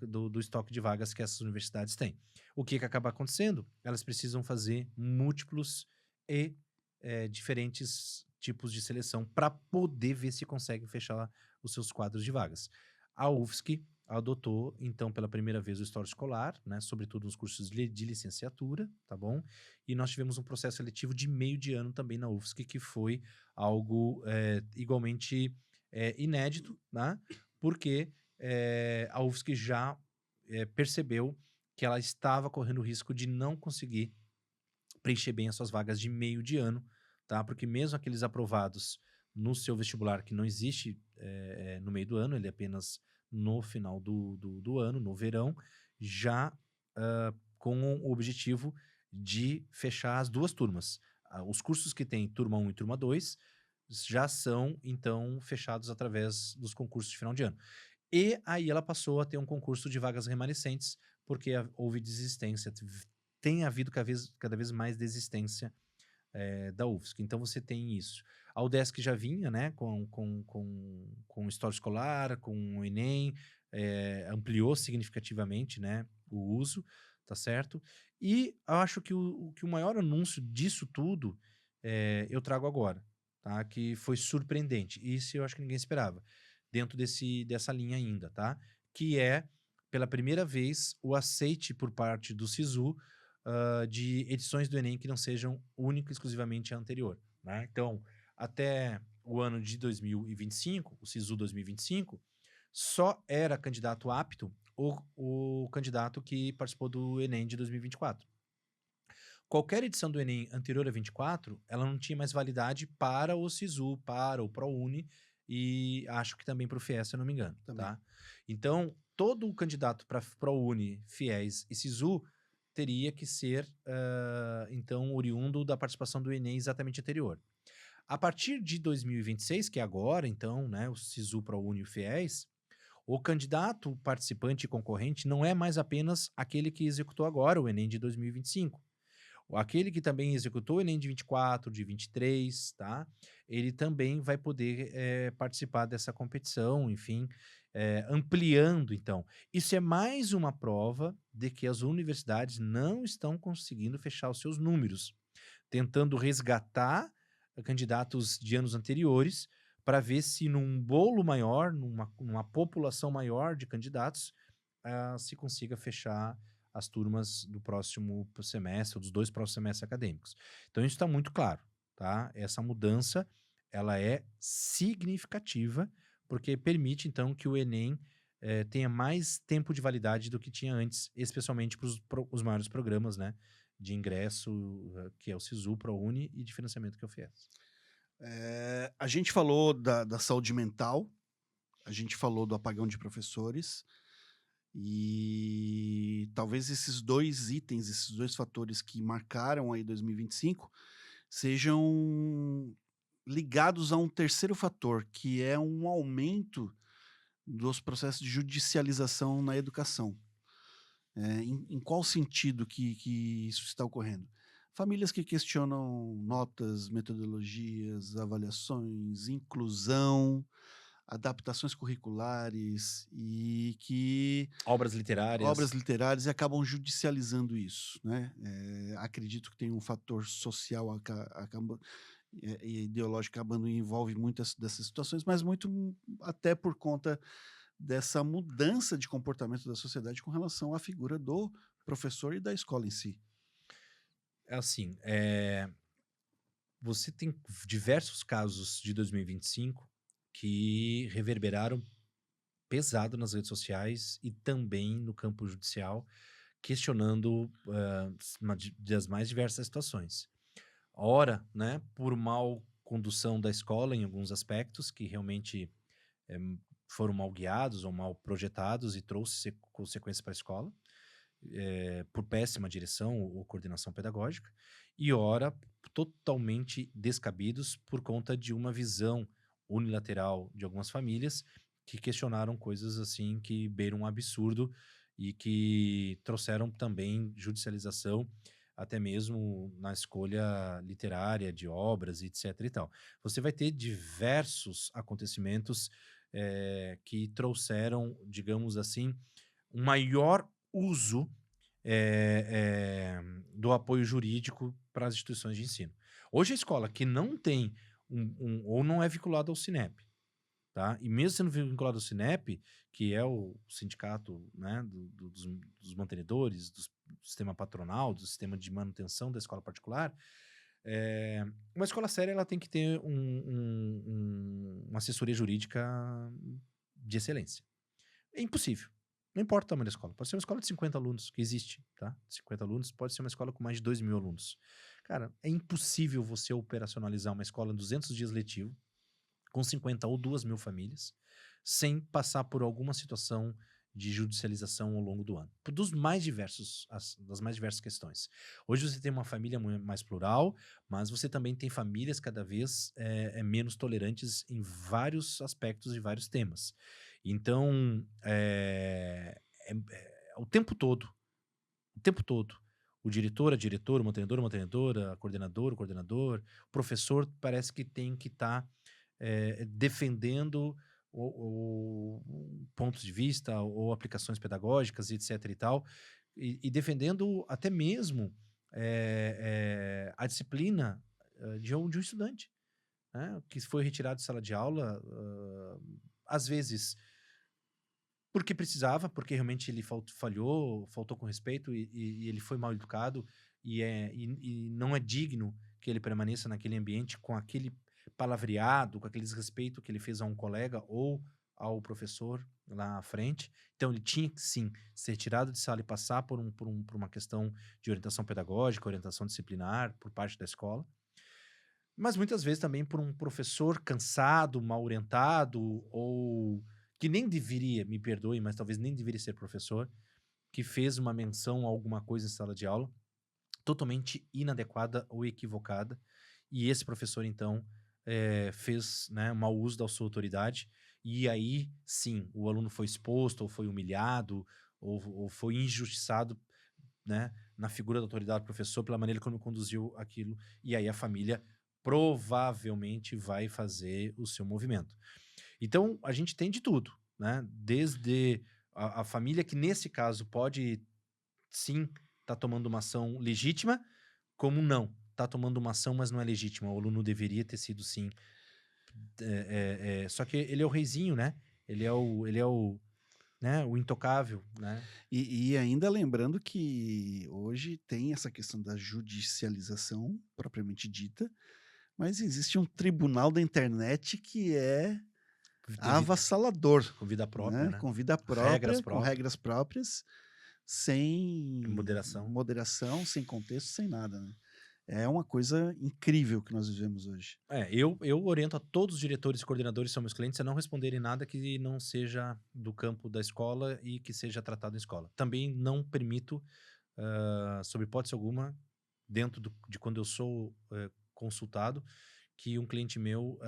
do estoque de vagas que essas universidades têm. O que acaba acontecendo? Elas precisam fazer múltiplos e diferentes tipos de seleção para poder ver se consegue fechar os seus quadros de vagas. A UFSC adotou, então, pela primeira vez o histórico escolar, né, sobretudo nos cursos de licenciatura, tá bom? E nós tivemos um processo seletivo de meio de ano também na UFSC, que foi algo igualmente inédito, né? Porque a UFSC já percebeu que ela estava correndo o risco de não conseguir preencher bem as suas vagas de meio de ano, tá? Porque mesmo aqueles aprovados no seu vestibular, que não existe no meio do ano, ele é apenas no final do ano, no verão, já com o objetivo de fechar as 2 turmas. Os cursos que têm turma 1 e turma 2 já são, então, fechados através dos concursos de final de ano. E aí ela passou a ter um concurso de vagas remanescentes, porque houve desistência, tem havido cada vez mais desistência da UFSC. Então você tem isso. A UDESC já vinha, né, com história escolar, com o Enem, ampliou significativamente, né, o uso, tá certo? E eu acho que o maior anúncio disso tudo eu trago agora, tá? Que foi surpreendente. Isso eu acho que ninguém esperava, dentro dessa linha ainda, tá? Que é, pela primeira vez, o aceite por parte do SISU de edições do Enem que não sejam única e exclusivamente a anterior, né? Então, até o ano de 2025, o SISU 2025, só era candidato apto o candidato que participou do Enem de 2024. Qualquer edição do Enem anterior a 24, ela não tinha mais validade para o SISU, para o ProUni e acho que também para o FIES, se eu não me engano, Também. tá? Então, todo o candidato para ProUni, FIES e SISU teria que ser, então, oriundo da participação do Enem exatamente anterior. A partir de 2026, que é agora, então, né, o SISU, ProUni e o FIES, o candidato participante e concorrente não é mais apenas aquele que executou agora o Enem de 2025. Aquele que também executou o Enem de 24, de 23, tá? Ele também vai poder participar dessa competição, enfim, ampliando, então. Isso é mais uma prova de que as universidades não estão conseguindo fechar os seus números, tentando resgatar candidatos de anos anteriores para ver se num bolo maior, numa população maior de candidatos, se consiga fechar as turmas do próximo semestre, ou dos 2 próximos semestres acadêmicos. Então isso está muito claro, tá? Essa mudança, ela é significativa, porque permite então que o Enem tenha mais tempo de validade do que tinha antes, especialmente para os maiores programas, né, de ingresso, que é o SISU, ProUni, e de financiamento, que é o FIES. A gente falou da saúde mental, a gente falou do apagão de professores, e talvez esses 2 itens, esses 2 fatores que marcaram aí 2025, sejam ligados a um terceiro fator, que é um aumento dos processos de judicialização na educação. Em qual sentido que isso está ocorrendo? Famílias que questionam notas, metodologias, avaliações, inclusão, adaptações curriculares e que Obras literárias. obras literárias e acabam judicializando isso, né? Acredito que tem um fator social e ideológico acabando envolve muitas dessas situações, mas muito até por conta dessa mudança de comportamento da sociedade com relação à figura do professor e da escola em si. É assim, você tem diversos casos de 2025 que reverberaram pesado nas redes sociais e também no campo judicial, questionando das mais diversas situações. Ora, né, por mal condução da escola em alguns aspectos que realmente eh, foram mal guiados ou mal projetados e trouxe consequências para a escola, por péssima direção ou coordenação pedagógica, e ora totalmente descabidos por conta de uma visão unilateral de algumas famílias que questionaram coisas assim que beiram um absurdo e que trouxeram também judicialização até mesmo na escolha literária de obras e etc e tal. Você vai ter diversos acontecimentos que trouxeram, digamos assim, um maior uso do apoio jurídico para as instituições de ensino. Hoje a escola que não tem ou não é vinculada ao Sinep, tá? E mesmo sendo vinculado ao Sinep, que é o sindicato, né, dos mantenedores, do sistema patronal, do sistema de manutenção da escola particular, uma escola séria ela tem que ter uma assessoria jurídica de excelência. É impossível. Não importa o tamanho da escola. Pode ser uma escola de 50 alunos, que existe, tá? 50 alunos, pode ser uma escola com mais de 2.000 alunos. Cara, é impossível você operacionalizar uma escola em 200 dias letivo, com 50 ou 2.000 famílias, sem passar por alguma situação de judicialização ao longo do ano. Das mais diversas questões. Hoje você tem uma família mais plural, mas você também tem famílias cada vez menos tolerantes em vários aspectos e vários temas. Então, o tempo todo, o diretor, a diretora, o mantenedor, a mantenedora, a coordenadora, o coordenador, o professor parece que tem que estar defendendo pontos de vista ou aplicações pedagógicas, etc e tal, e defendendo até mesmo a disciplina de um estudante, né, que foi retirado de sala de aula, às vezes porque precisava, porque realmente ele faltou com respeito e ele foi mal educado e não é digno que ele permaneça naquele ambiente com aquele palavreado, com aquele desrespeito que ele fez a um colega ou ao professor lá à frente. Então ele tinha que sim ser tirado de sala e passar por uma questão de orientação pedagógica, orientação disciplinar por parte da escola. Mas muitas vezes também por um professor cansado, mal orientado ou que nem deveria, me perdoe, mas talvez nem deveria ser professor, que fez uma menção a alguma coisa em sala de aula totalmente inadequada ou equivocada, e esse professor, então, fez, né, mau uso da sua autoridade, e aí, sim, o aluno foi exposto, ou foi humilhado, ou foi injustiçado né, na figura da autoridade do professor, pela maneira como conduziu aquilo, e aí a família provavelmente vai fazer o seu movimento. Então, a gente tem de tudo, né? Desde a família que, nesse caso, pode sim estar tomando uma ação legítima, como não. Está tomando uma ação, mas não é legítima. O aluno deveria ter sido sim. Só que ele é o reizinho, né? Ele é o, né, o intocável, né? E ainda lembrando que hoje tem essa questão da judicialização propriamente dita, mas existe um tribunal da internet que é avassalador, Com vida própria, né? com vida Regras própria, com próprias. regras próprias, sem Moderação. moderação, sem contexto, sem nada, né? É uma coisa incrível que nós vivemos hoje. Eu oriento a todos os diretores e coordenadores que são meus clientes a não responderem nada que não seja do campo da escola e que seja tratado em escola. Também não permito, sob hipótese alguma, dentro de quando eu sou consultado, que um cliente meu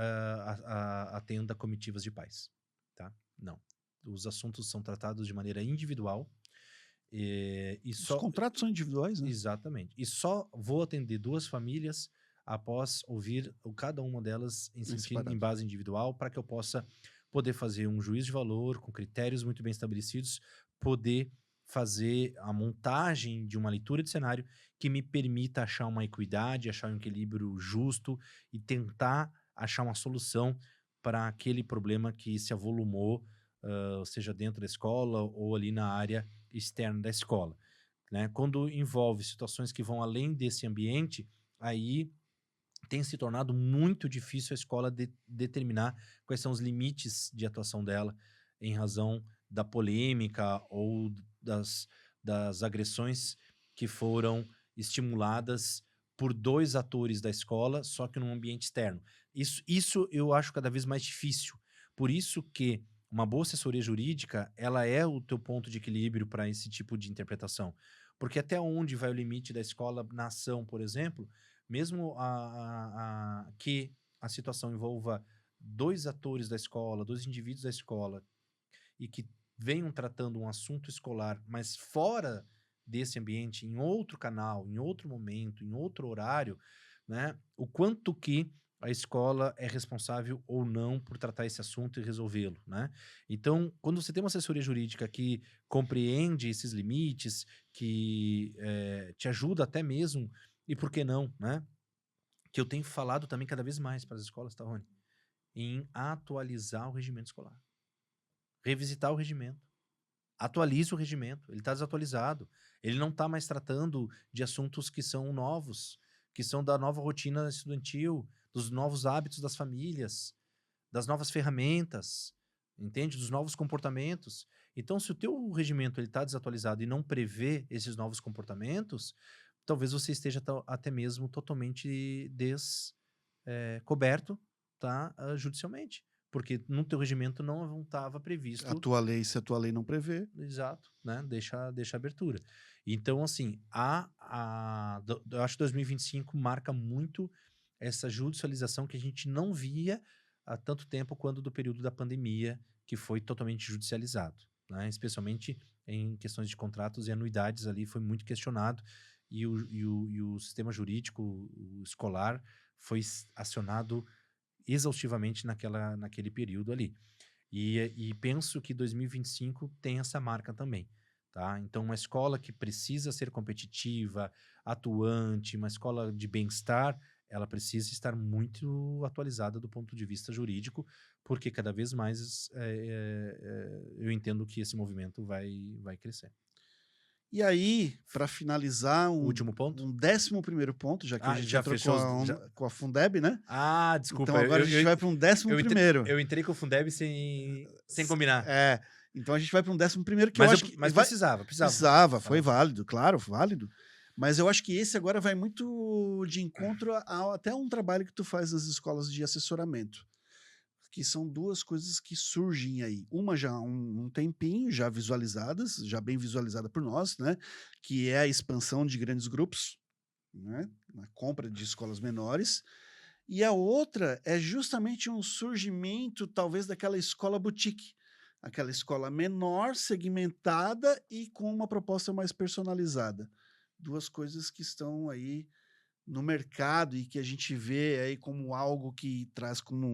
atenda comitivas de pais, tá? Não. Os assuntos são tratados de maneira individual. Os contratos são individuais, né? Exatamente. E só vou atender 2 famílias após ouvir cada uma delas em base individual, para que eu possa poder fazer um juízo de valor com critérios muito bem estabelecidos, poder fazer a montagem de uma leitura de cenário que me permita achar uma equidade, achar um equilíbrio justo e tentar achar uma solução para aquele problema que se avolumou, seja dentro da escola ou ali na área externa da escola, né? Quando envolve situações que vão além desse ambiente, aí tem se tornado muito difícil a escola determinar quais são os limites de atuação dela em razão da polêmica ou das agressões que foram estimuladas por 2 atores da escola, só que num ambiente externo. Isso eu acho cada vez mais difícil. Por isso que uma boa assessoria jurídica, ela é o teu ponto de equilíbrio para esse tipo de interpretação. Porque até onde vai o limite da escola na ação, por exemplo, mesmo que a situação envolva 2 atores da escola, 2 indivíduos da escola, e que venham tratando um assunto escolar, mas fora desse ambiente, em outro canal, em outro momento, em outro horário, né? O quanto que a escola é responsável ou não por tratar esse assunto e resolvê-lo, né? Então, quando você tem uma assessoria jurídica que compreende esses limites, que te ajuda até mesmo, e por que não, né? Que eu tenho falado também cada vez mais para as escolas, tá, Rony? Em atualizar o regimento escolar. Revisitar o regimento. Atualize o regimento. Ele está desatualizado. Ele não está mais tratando de assuntos que são novos, que são da nova rotina estudantil, dos novos hábitos das famílias, das novas ferramentas, entende? Dos novos comportamentos. Então, se o teu regimento está desatualizado e não prevê esses novos comportamentos, talvez você esteja até mesmo totalmente descoberto, tá, judicialmente. Porque no teu regimento não estava previsto. Se a tua lei não prevê. Exato, né? Deixa abertura. Então, assim, eu acho que 2025 marca muito essa judicialização que a gente não via há tanto tempo quanto do período da pandemia, que foi totalmente judicializado, né? Especialmente em questões de contratos e anuidades ali foi muito questionado e o sistema jurídico o escolar foi acionado exaustivamente naquele período ali. E penso que 2025 tem essa marca também, tá? Então, uma escola que precisa ser competitiva, atuante, uma escola de bem-estar, ela precisa estar muito atualizada do ponto de vista jurídico, porque cada vez mais eu entendo que esse movimento vai crescer. E aí, para finalizar, Último ponto? um 11º ponto, já que a gente já entrou fechou com a Fundeb, né? Ah, desculpa. Então agora a gente vai para um 11º. Eu entrei com o Fundeb sem combinar. Então a gente vai para um 11º que mas eu acho que... Mas precisava. Precisava, foi válido, claro, válido. Mas eu acho que esse agora vai muito de encontro a até um trabalho que tu faz nas escolas de assessoramento, que são 2 coisas que surgem aí. Uma já há um tempinho, já visualizadas, já bem visualizada por nós, né? Que é a expansão de grandes grupos, né? Na compra de escolas menores. E a outra é justamente um surgimento, talvez, daquela escola boutique, aquela escola menor, segmentada e com uma proposta mais personalizada. duas coisas que estão aí no mercado e que a gente vê aí como algo que traz como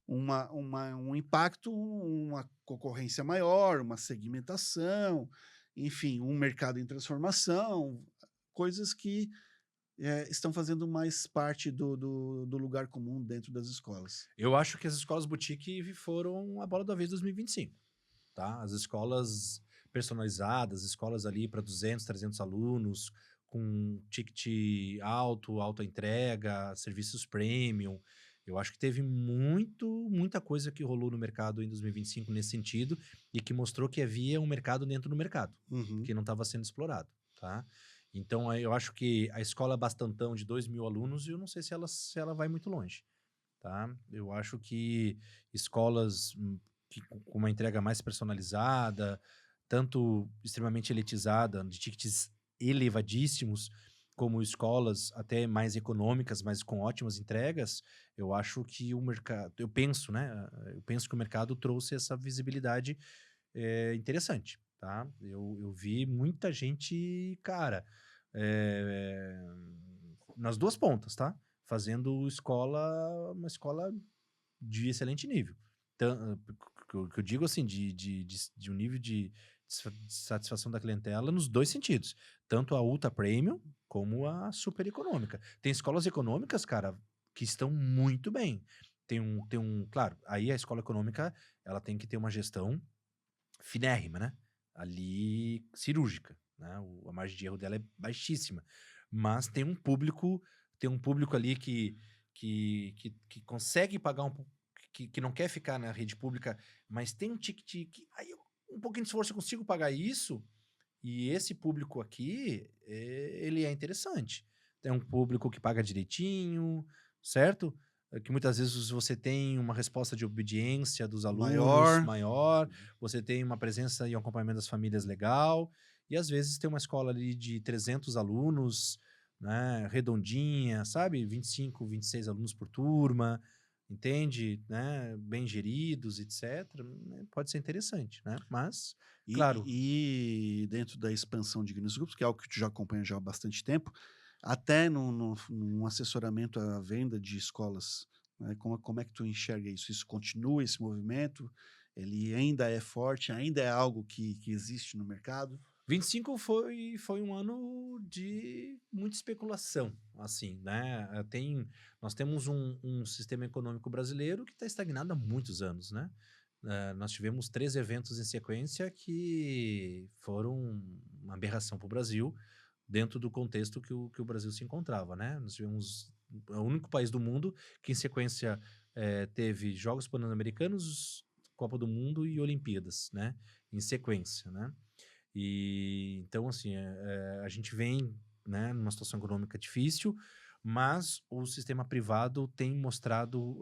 um impacto, uma concorrência maior, uma segmentação, enfim, um mercado em transformação, coisas que estão fazendo mais parte do lugar comum dentro das escolas. Eu acho que as escolas boutique foram a bola da vez 2025, tá? As escolas personalizadas, escolas ali para 200, 300 alunos, com ticket alto, alta entrega, serviços premium. Eu acho que teve muita coisa que rolou no mercado em 2025 nesse sentido e que mostrou que havia um mercado dentro do mercado, Uhum. que não estava sendo explorado, tá? Então, eu acho que a escola Bastantão de 2.000 alunos, eu não sei se ela vai muito longe, tá? Eu acho que escolas com uma entrega mais personalizada, tanto extremamente elitizada, de tickets elevadíssimos, como escolas até mais econômicas, mas com ótimas entregas, eu acho que o mercado, eu penso, né? Eu penso que o mercado trouxe essa visibilidade interessante, tá? Eu vi muita gente, cara, eh, nas duas pontas, tá? Fazendo uma escola de excelente nível. Que eu digo assim, de um nível de satisfação da clientela nos dois sentidos. Tanto a ultra premium como a super econômica. Tem escolas econômicas, cara, que estão muito bem. Claro, aí a escola econômica, ela tem que ter uma gestão finérrima, né? Ali, cirúrgica, né? A margem de erro dela é baixíssima. Mas tem um público ali que consegue pagar que não quer ficar na rede pública, mas tem um ticket que aí um pouquinho de esforço eu consigo pagar isso, e esse público aqui, ele é interessante. Tem um público que paga direitinho, certo? Que muitas vezes você tem uma resposta de obediência dos alunos Maior. maior, você tem uma presença e um acompanhamento das famílias legal, e às vezes tem uma escola ali de 300 alunos, né, redondinha, sabe? 25, 26 alunos por turma, entende? Né? Bem geridos, etc. Né? Pode ser interessante, né? Mas, claro, E dentro da expansão de grandes grupos, que é algo que tu já acompanha já há bastante tempo, até num assessoramento à venda de escolas, né, como é que tu enxerga isso? Isso continua esse movimento? Ele ainda é forte? Ainda é algo que existe no mercado? 25 foi um ano de muita especulação, assim, né? Nós temos um sistema econômico brasileiro que está estagnado há muitos anos, né? Nós tivemos 3 eventos em sequência que foram uma aberração para o Brasil, dentro do contexto que o Brasil se encontrava, né? Nós tivemos o único país do mundo que, em sequência, teve Jogos Pan-Americanos, Copa do Mundo e Olimpíadas, né? Em sequência, né? E então, assim, a gente vem, né, numa situação econômica difícil, mas o sistema privado tem mostrado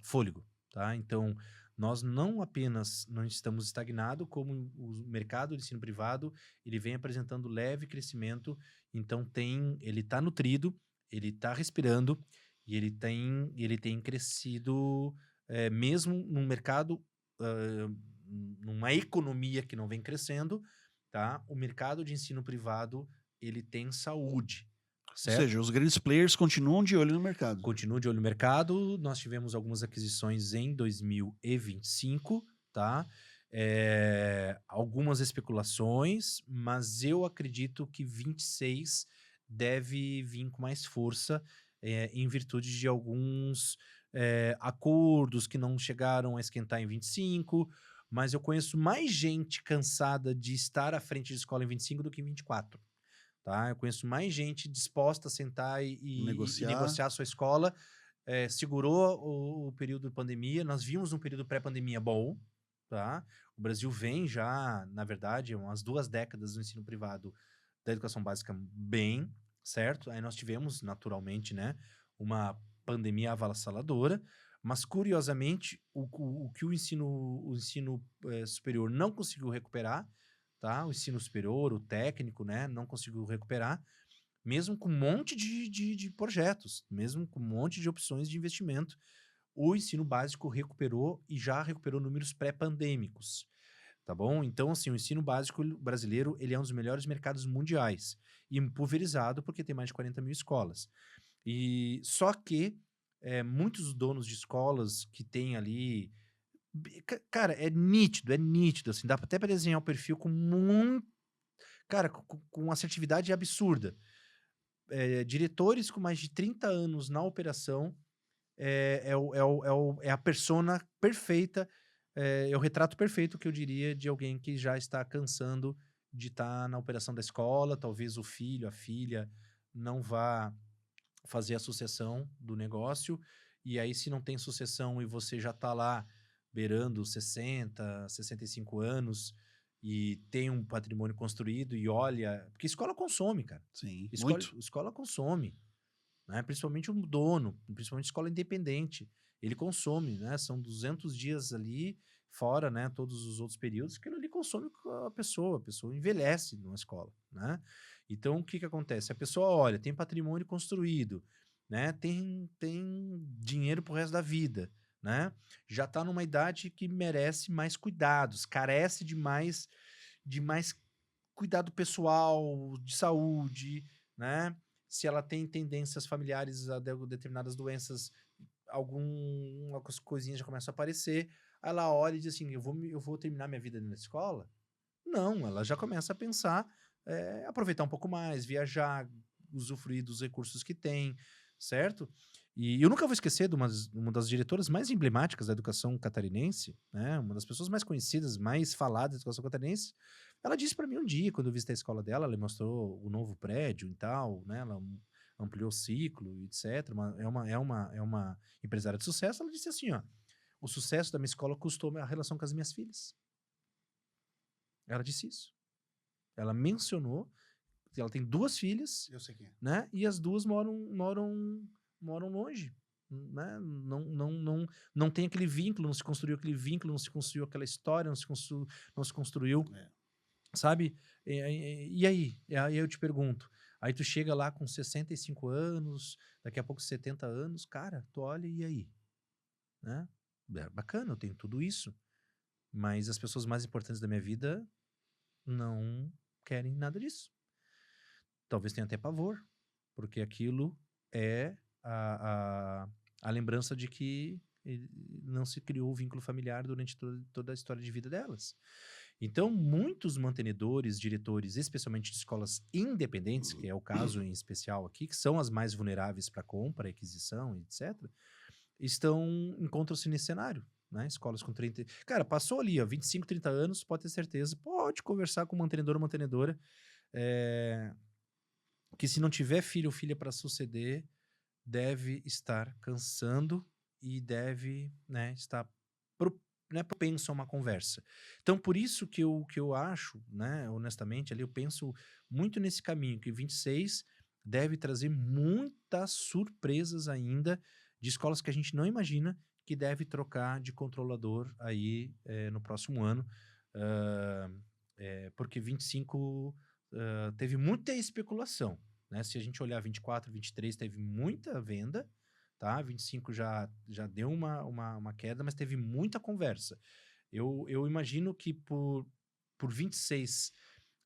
fôlego, tá? Então, nós não apenas não estamos estagnados, como o mercado de ensino privado, ele vem apresentando leve crescimento, então ele está nutrido, ele está respirando, e ele tem crescido, mesmo num mercado, ah, numa economia que não vem crescendo, tá? O mercado de ensino privado, ele tem saúde, Ou certo? seja, os grandes players continuam de olho no mercado. Continua de olho no mercado. Nós tivemos algumas aquisições em 2025, tá? Algumas especulações, mas eu acredito que 26 deve vir com mais força, em virtude de alguns acordos que não chegaram a esquentar em 25, mas eu conheço mais gente cansada de estar à frente de escola em 25 do que em 24. Tá? Eu conheço mais gente disposta a sentar e Negociar. negociar a sua escola. Segurou o período de pandemia. Nós vimos um período pré-pandemia bom. Tá? O Brasil vem já, na verdade, umas 2 décadas do ensino privado da educação básica bem, certo? Aí nós tivemos, naturalmente, né, uma pandemia avassaladora, mas, curiosamente, o que o ensino superior não conseguiu recuperar, tá? O ensino superior, o técnico, né, não conseguiu recuperar, mesmo com um monte de projetos, mesmo com um monte de opções de investimento. O ensino básico recuperou e já recuperou números pré-pandêmicos. tá bom? Então, assim, o ensino básico brasileiro, ele é um dos melhores mercados mundiais. E pulverizado porque tem mais de 40 mil escolas. E só que muitos donos de escolas que tem ali... Cara, é nítido, assim, dá até para desenhar o perfil com muito... Cara, com assertividade absurda. Diretores com mais de 30 anos na operação, é a persona perfeita, é o retrato perfeito que eu diria de alguém que já está cansando de estar na operação da escola, talvez o filho, a filha não vá fazer a sucessão do negócio, e aí se não tem sucessão e você já está lá beirando 60, 65 anos e tem um patrimônio construído e olha... Porque escola consome, cara. Sim, Escola, muito. escola consome, né? Principalmente o dono, principalmente escola independente. Ele consome, né? São 200 dias ali, fora, né? Todos os outros períodos, que ele consome a pessoa envelhece numa escola, né? Então, o que que acontece? A pessoa olha, tem patrimônio construído, né? Tem dinheiro pro resto da vida, né? Já tá numa idade que merece mais cuidados, carece de mais cuidado pessoal, de saúde, né? Se ela tem tendências familiares a determinadas doenças, algumas coisinhas já começam a aparecer, aí ela olha e diz assim, eu vou terminar minha vida na escola? Não, ela já começa a pensar, aproveitar um pouco mais, viajar, usufruir dos recursos que tem, certo? E eu nunca vou esquecer de uma das diretoras mais emblemáticas da educação catarinense, né? Uma das pessoas mais conhecidas, mais faladas da educação catarinense. Ela disse para mim um dia, quando eu visitei a escola dela, ela mostrou o novo prédio e tal, né? Ela ampliou o ciclo, etc. É uma empresária de sucesso. Ela disse assim, ó, o sucesso da minha escola custou a relação com as minhas filhas. Ela disse isso. Ela mencionou que ela tem 2 filhas, Eu sei quem é. né? E as 2 moram longe, né? Não tem aquele vínculo, não se construiu aquele vínculo, não se construiu aquela história, não se construiu, sabe? E aí? E aí eu te pergunto, aí tu chega lá com 65 anos, daqui a pouco 70 anos, cara, tu olha e aí? Né? Bacana, eu tenho tudo isso, mas as pessoas mais importantes da minha vida não querem nada disso. Talvez tenha até pavor, porque aquilo é a lembrança de que não se criou o vínculo familiar durante toda a história de vida delas. Então, muitos mantenedores, diretores, especialmente de escolas independentes, que é o caso em especial aqui, que são as mais vulneráveis para compra, aquisição, etc., encontram-se nesse cenário. Né? Escolas com 30... Cara, passou ali, ó, 25, 30 anos, pode ter certeza, pode conversar com o mantenedor ou mantenedora, que se não tiver filho ou filha para suceder, deve estar cansando e deve, né, estar propenso a uma conversa. Então, por isso que eu acho, né, honestamente, ali eu penso muito nesse caminho, que 26 deve trazer muitas surpresas ainda de escolas que a gente não imagina que deve trocar de controlador aí no próximo ano, porque 25 teve muita especulação, né? Se a gente olhar 24, 23, teve muita venda, tá? 25 já deu uma queda, mas teve muita conversa. Eu imagino que por 26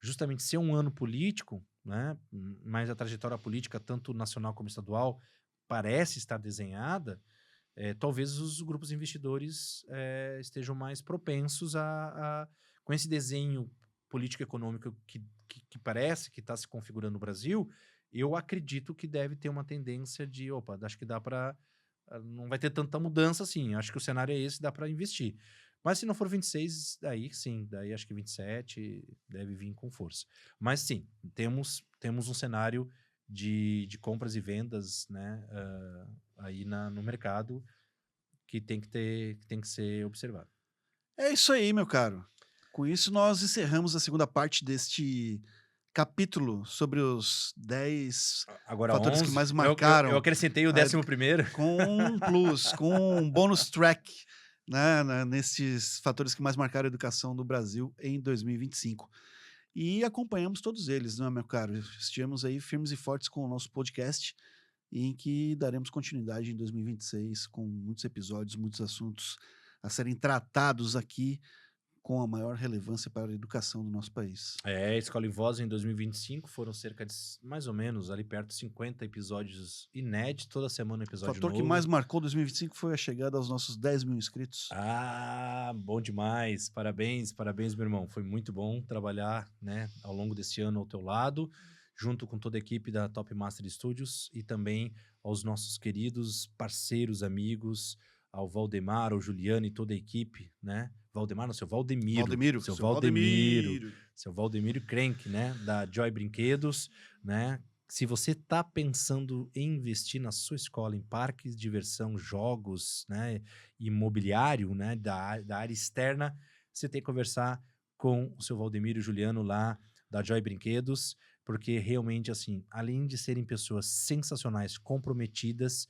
justamente ser um ano político, né? Mas a trajetória política, tanto nacional como estadual, parece estar desenhada, talvez os grupos investidores estejam mais propensos com esse desenho político-econômico que parece que está se configurando no Brasil. Eu acredito que deve ter uma tendência de, acho que dá para... Não vai ter tanta mudança assim, acho que o cenário é esse, dá para investir. Mas se não for 26, daí sim, daí acho que 27 deve vir com força. Mas sim, temos um cenário de compras e vendas, né, aí no mercado que tem que ser observado. É isso aí, meu caro. Com isso, nós encerramos a segunda parte deste capítulo sobre os 10 Agora fatores 11, que mais eu marcaram acrescentei o 11º. com um plus, com um bônus track, né, nesses fatores que mais marcaram a educação do Brasil em 2025. E acompanhamos todos eles, né, meu caro? Estivemos aí firmes e fortes com o nosso podcast, em que daremos continuidade em 2026 com muitos episódios, muitos assuntos a serem tratados aqui com a maior relevância para a educação do nosso país. Escola em Voz em 2025 foram cerca de mais ou menos ali perto de 50 episódios inéditos, toda semana um O episódio fator novo. que mais marcou 2025 foi a chegada aos nossos 10 mil inscritos. Ah, bom demais. Parabéns, meu irmão. Foi muito bom trabalhar, né, ao longo desse ano ao teu lado, junto com toda a equipe da Top Master Studios e também aos nossos queridos parceiros, amigos, ao Valdemar, ao Juliano e toda a equipe, né? Valdemar, não, seu Valdemiro. Seu Valdemiro Crank, né? Da Joy Brinquedos, né? Se você está pensando em investir na sua escola em parques de diversão, jogos, né, imobiliário, né, da área externa, você tem que conversar com o seu Valdemiro e o Juliano lá da Joy Brinquedos, porque realmente, assim, além de serem pessoas sensacionais, comprometidas,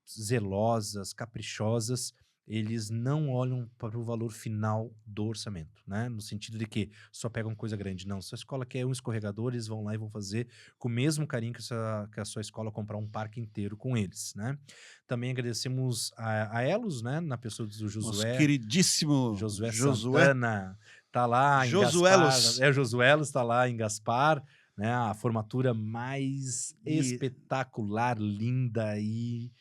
zelosas, caprichosas, eles não olham para o valor final do orçamento, né? No sentido de que só pegam coisa grande. Não, se a escola quer um escorregador, eles vão lá e vão fazer com o mesmo carinho que a sua escola comprar um parque inteiro com eles, né? Também agradecemos a Elos, né? Na pessoa do Nosso Josué. queridíssimo Josué Josué. Santana tá lá em Josuelos. Gaspar. O Josuelos está lá em Gaspar, né? A formatura mais E- espetacular, linda e,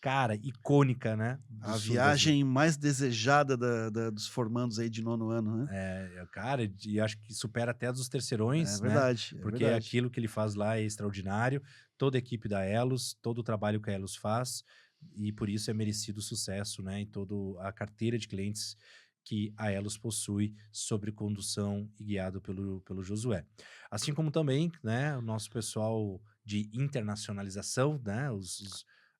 cara, icônica, né? do A sul do Brasil. viagem mais desejada dos formandos aí de 9º ano, né? Cara, e acho que supera até a dos terceirões, É né? verdade, é Porque verdade. aquilo que ele faz lá é extraordinário. Toda a equipe da Elos, todo o trabalho que a Elos faz, e por isso é merecido sucesso, né? Em toda a carteira de clientes que a Elos possui, sobre condução e guiado pelo Josué. Assim como também, né, o nosso pessoal de internacionalização, né?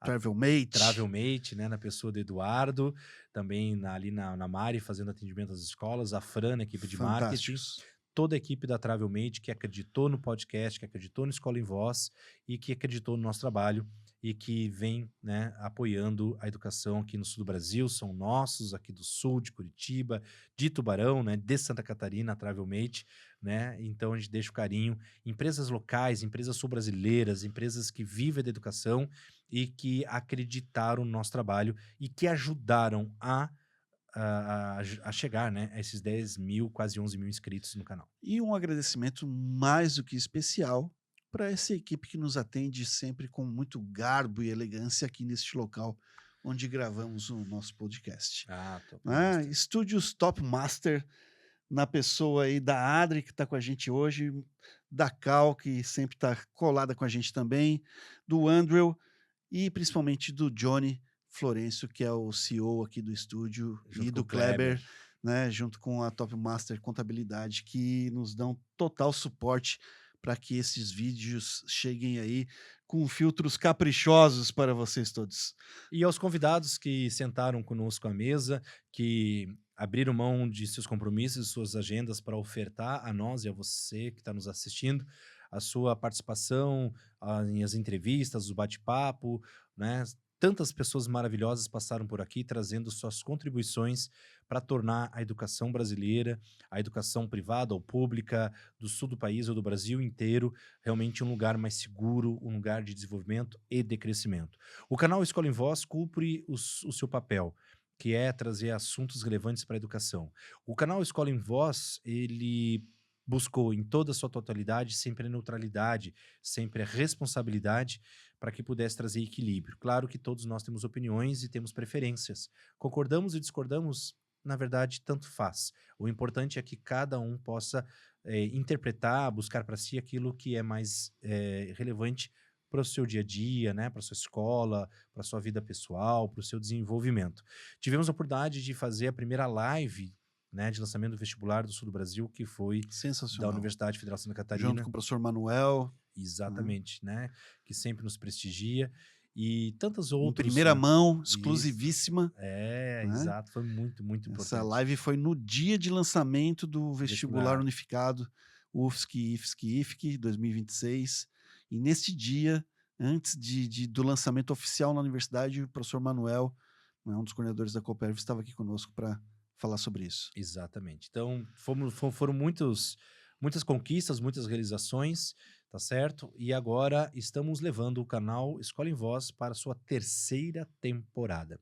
Travelmate, né, na pessoa do Eduardo, também ali na Mari, fazendo atendimento às escolas, a Fran, na equipe de marketing, Fantásticos. toda a equipe da Travelmate que acreditou no podcast, que acreditou no Escola em Voz e que acreditou no nosso trabalho e que vem, né, apoiando a educação aqui no sul do Brasil. São nossos, aqui do sul, de Curitiba, de Tubarão, né, de Santa Catarina, a Travelmate, né? Então a gente deixa o carinho. Empresas locais, empresas sul-brasileiras, empresas que vivem da educação e que acreditaram no nosso trabalho e que ajudaram a chegar, né, a esses 10 mil, quase 11 mil inscritos no canal. E um agradecimento mais do que especial para essa equipe que nos atende sempre com muito garbo e elegância aqui neste local onde gravamos o nosso podcast. Top Né? Master. Estúdios Top Master, na pessoa aí da Adri, que está com a gente hoje, da Cal, que sempre está colada com a gente também, do Andrew e principalmente do Johnny Florencio, que é o CEO aqui do estúdio, Junto e com do o Kleber. Kleber, né, junto com a Top Master Contabilidade, que nos dão total suporte para que esses vídeos cheguem aí com filtros caprichosos para vocês todos. E aos convidados que sentaram conosco à mesa, que abriram mão de seus compromissos e suas agendas para ofertar a nós e a você que está nos assistindo a sua participação as entrevistas, o bate-papo, né? Tantas pessoas maravilhosas passaram por aqui trazendo suas contribuições para tornar a educação brasileira, a educação privada ou pública do sul do país ou do Brasil inteiro, realmente um lugar mais seguro, um lugar de desenvolvimento e de crescimento. O canal Escola em Voz cumpre o seu papel, que é trazer assuntos relevantes para a educação. O canal Escola em Voz, ele buscou em toda a sua totalidade sempre a neutralidade, sempre a responsabilidade, para que pudesse trazer equilíbrio. Claro que todos nós temos opiniões e temos preferências. Concordamos e discordamos, na verdade, tanto faz. O importante é que cada um possa interpretar, buscar para si aquilo que é mais relevante para o seu dia a dia, né, para a sua escola, para a sua vida pessoal, para o seu desenvolvimento. Tivemos a oportunidade de fazer a primeira live, né, de lançamento do vestibular do sul do Brasil, que foi Sensacional. da Universidade Federal de Santa Catarina. Junto com o professor Manuel. Exatamente, né? Que sempre nos prestigia. E tantas outras. Em primeira mão, Isso. exclusivíssima. Né? Exato. Foi muito, muito importante. Essa live foi no dia de lançamento do vestibular unificado, UFSC, IFSC, IFSC 2026. E neste dia, antes do lançamento oficial na universidade, o professor Manuel, um dos coordenadores da Cooperv, estava aqui conosco para falar sobre isso. Exatamente. Então, foram muitas conquistas, muitas realizações, tá certo? E agora estamos levando o canal Escola em Voz para a sua 3ª temporada.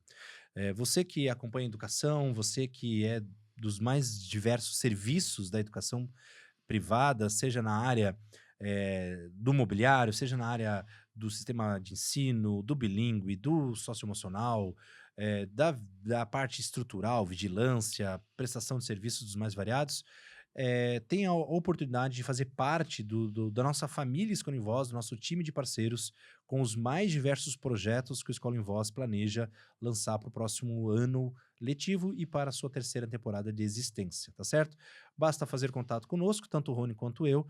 Você que acompanha a educação, você que é dos mais diversos serviços da educação privada, seja na área do mobiliário, seja na área do sistema de ensino, do bilíngue, do socioemocional, da parte estrutural, vigilância, prestação de serviços dos mais variados, tem a oportunidade de fazer parte da nossa família Escola em Voz, do nosso time de parceiros, com os mais diversos projetos que o Escola em Voz planeja lançar para o próximo ano letivo e para a sua terceira temporada de existência, tá certo? Basta fazer contato conosco, tanto o Rony quanto eu,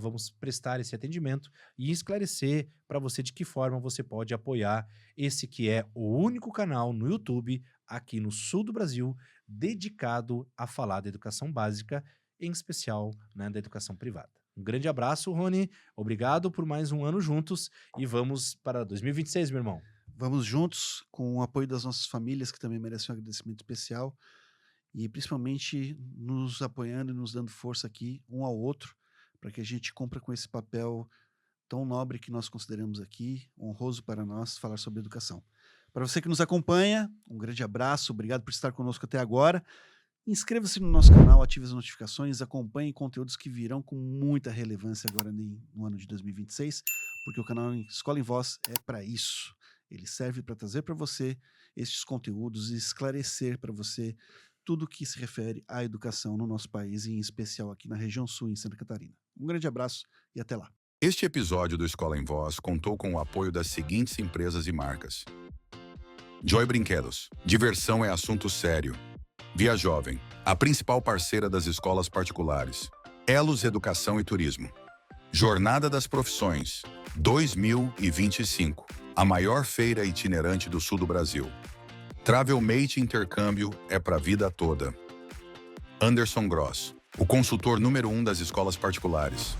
vamos prestar esse atendimento e esclarecer para você de que forma você pode apoiar esse que é o único canal no YouTube aqui no sul do Brasil dedicado a falar da educação básica, em especial, né, da educação privada. Um grande abraço, Rony. Obrigado por mais um ano juntos e vamos para 2026, meu irmão. Vamos juntos com o apoio das nossas famílias, que também merecem um agradecimento especial, e principalmente nos apoiando e nos dando força aqui, um ao outro, para que a gente cumpra com esse papel tão nobre que nós consideramos aqui, honroso para nós, falar sobre educação. Para você que nos acompanha, um grande abraço, obrigado por estar conosco até agora. Inscreva-se no nosso canal, ative as notificações, acompanhe conteúdos que virão com muita relevância agora no ano de 2026, porque o canal Escola em Voz é para isso. Ele serve para trazer para você estes conteúdos e esclarecer para você tudo que se refere à educação no nosso país, e em especial aqui na região sul, em Santa Catarina. Um grande abraço e até lá. Este episódio do Escola em Voz contou com o apoio das seguintes empresas e marcas: Joy Brinquedos. Diversão é assunto sério. Via Jovem, a principal parceira das escolas particulares. Elos Educação e Turismo. Jornada das Profissões 2025, a maior feira itinerante do sul do Brasil. Travelmate Intercâmbio é para a vida toda. Anderson Gross, o consultor número 1 das escolas particulares.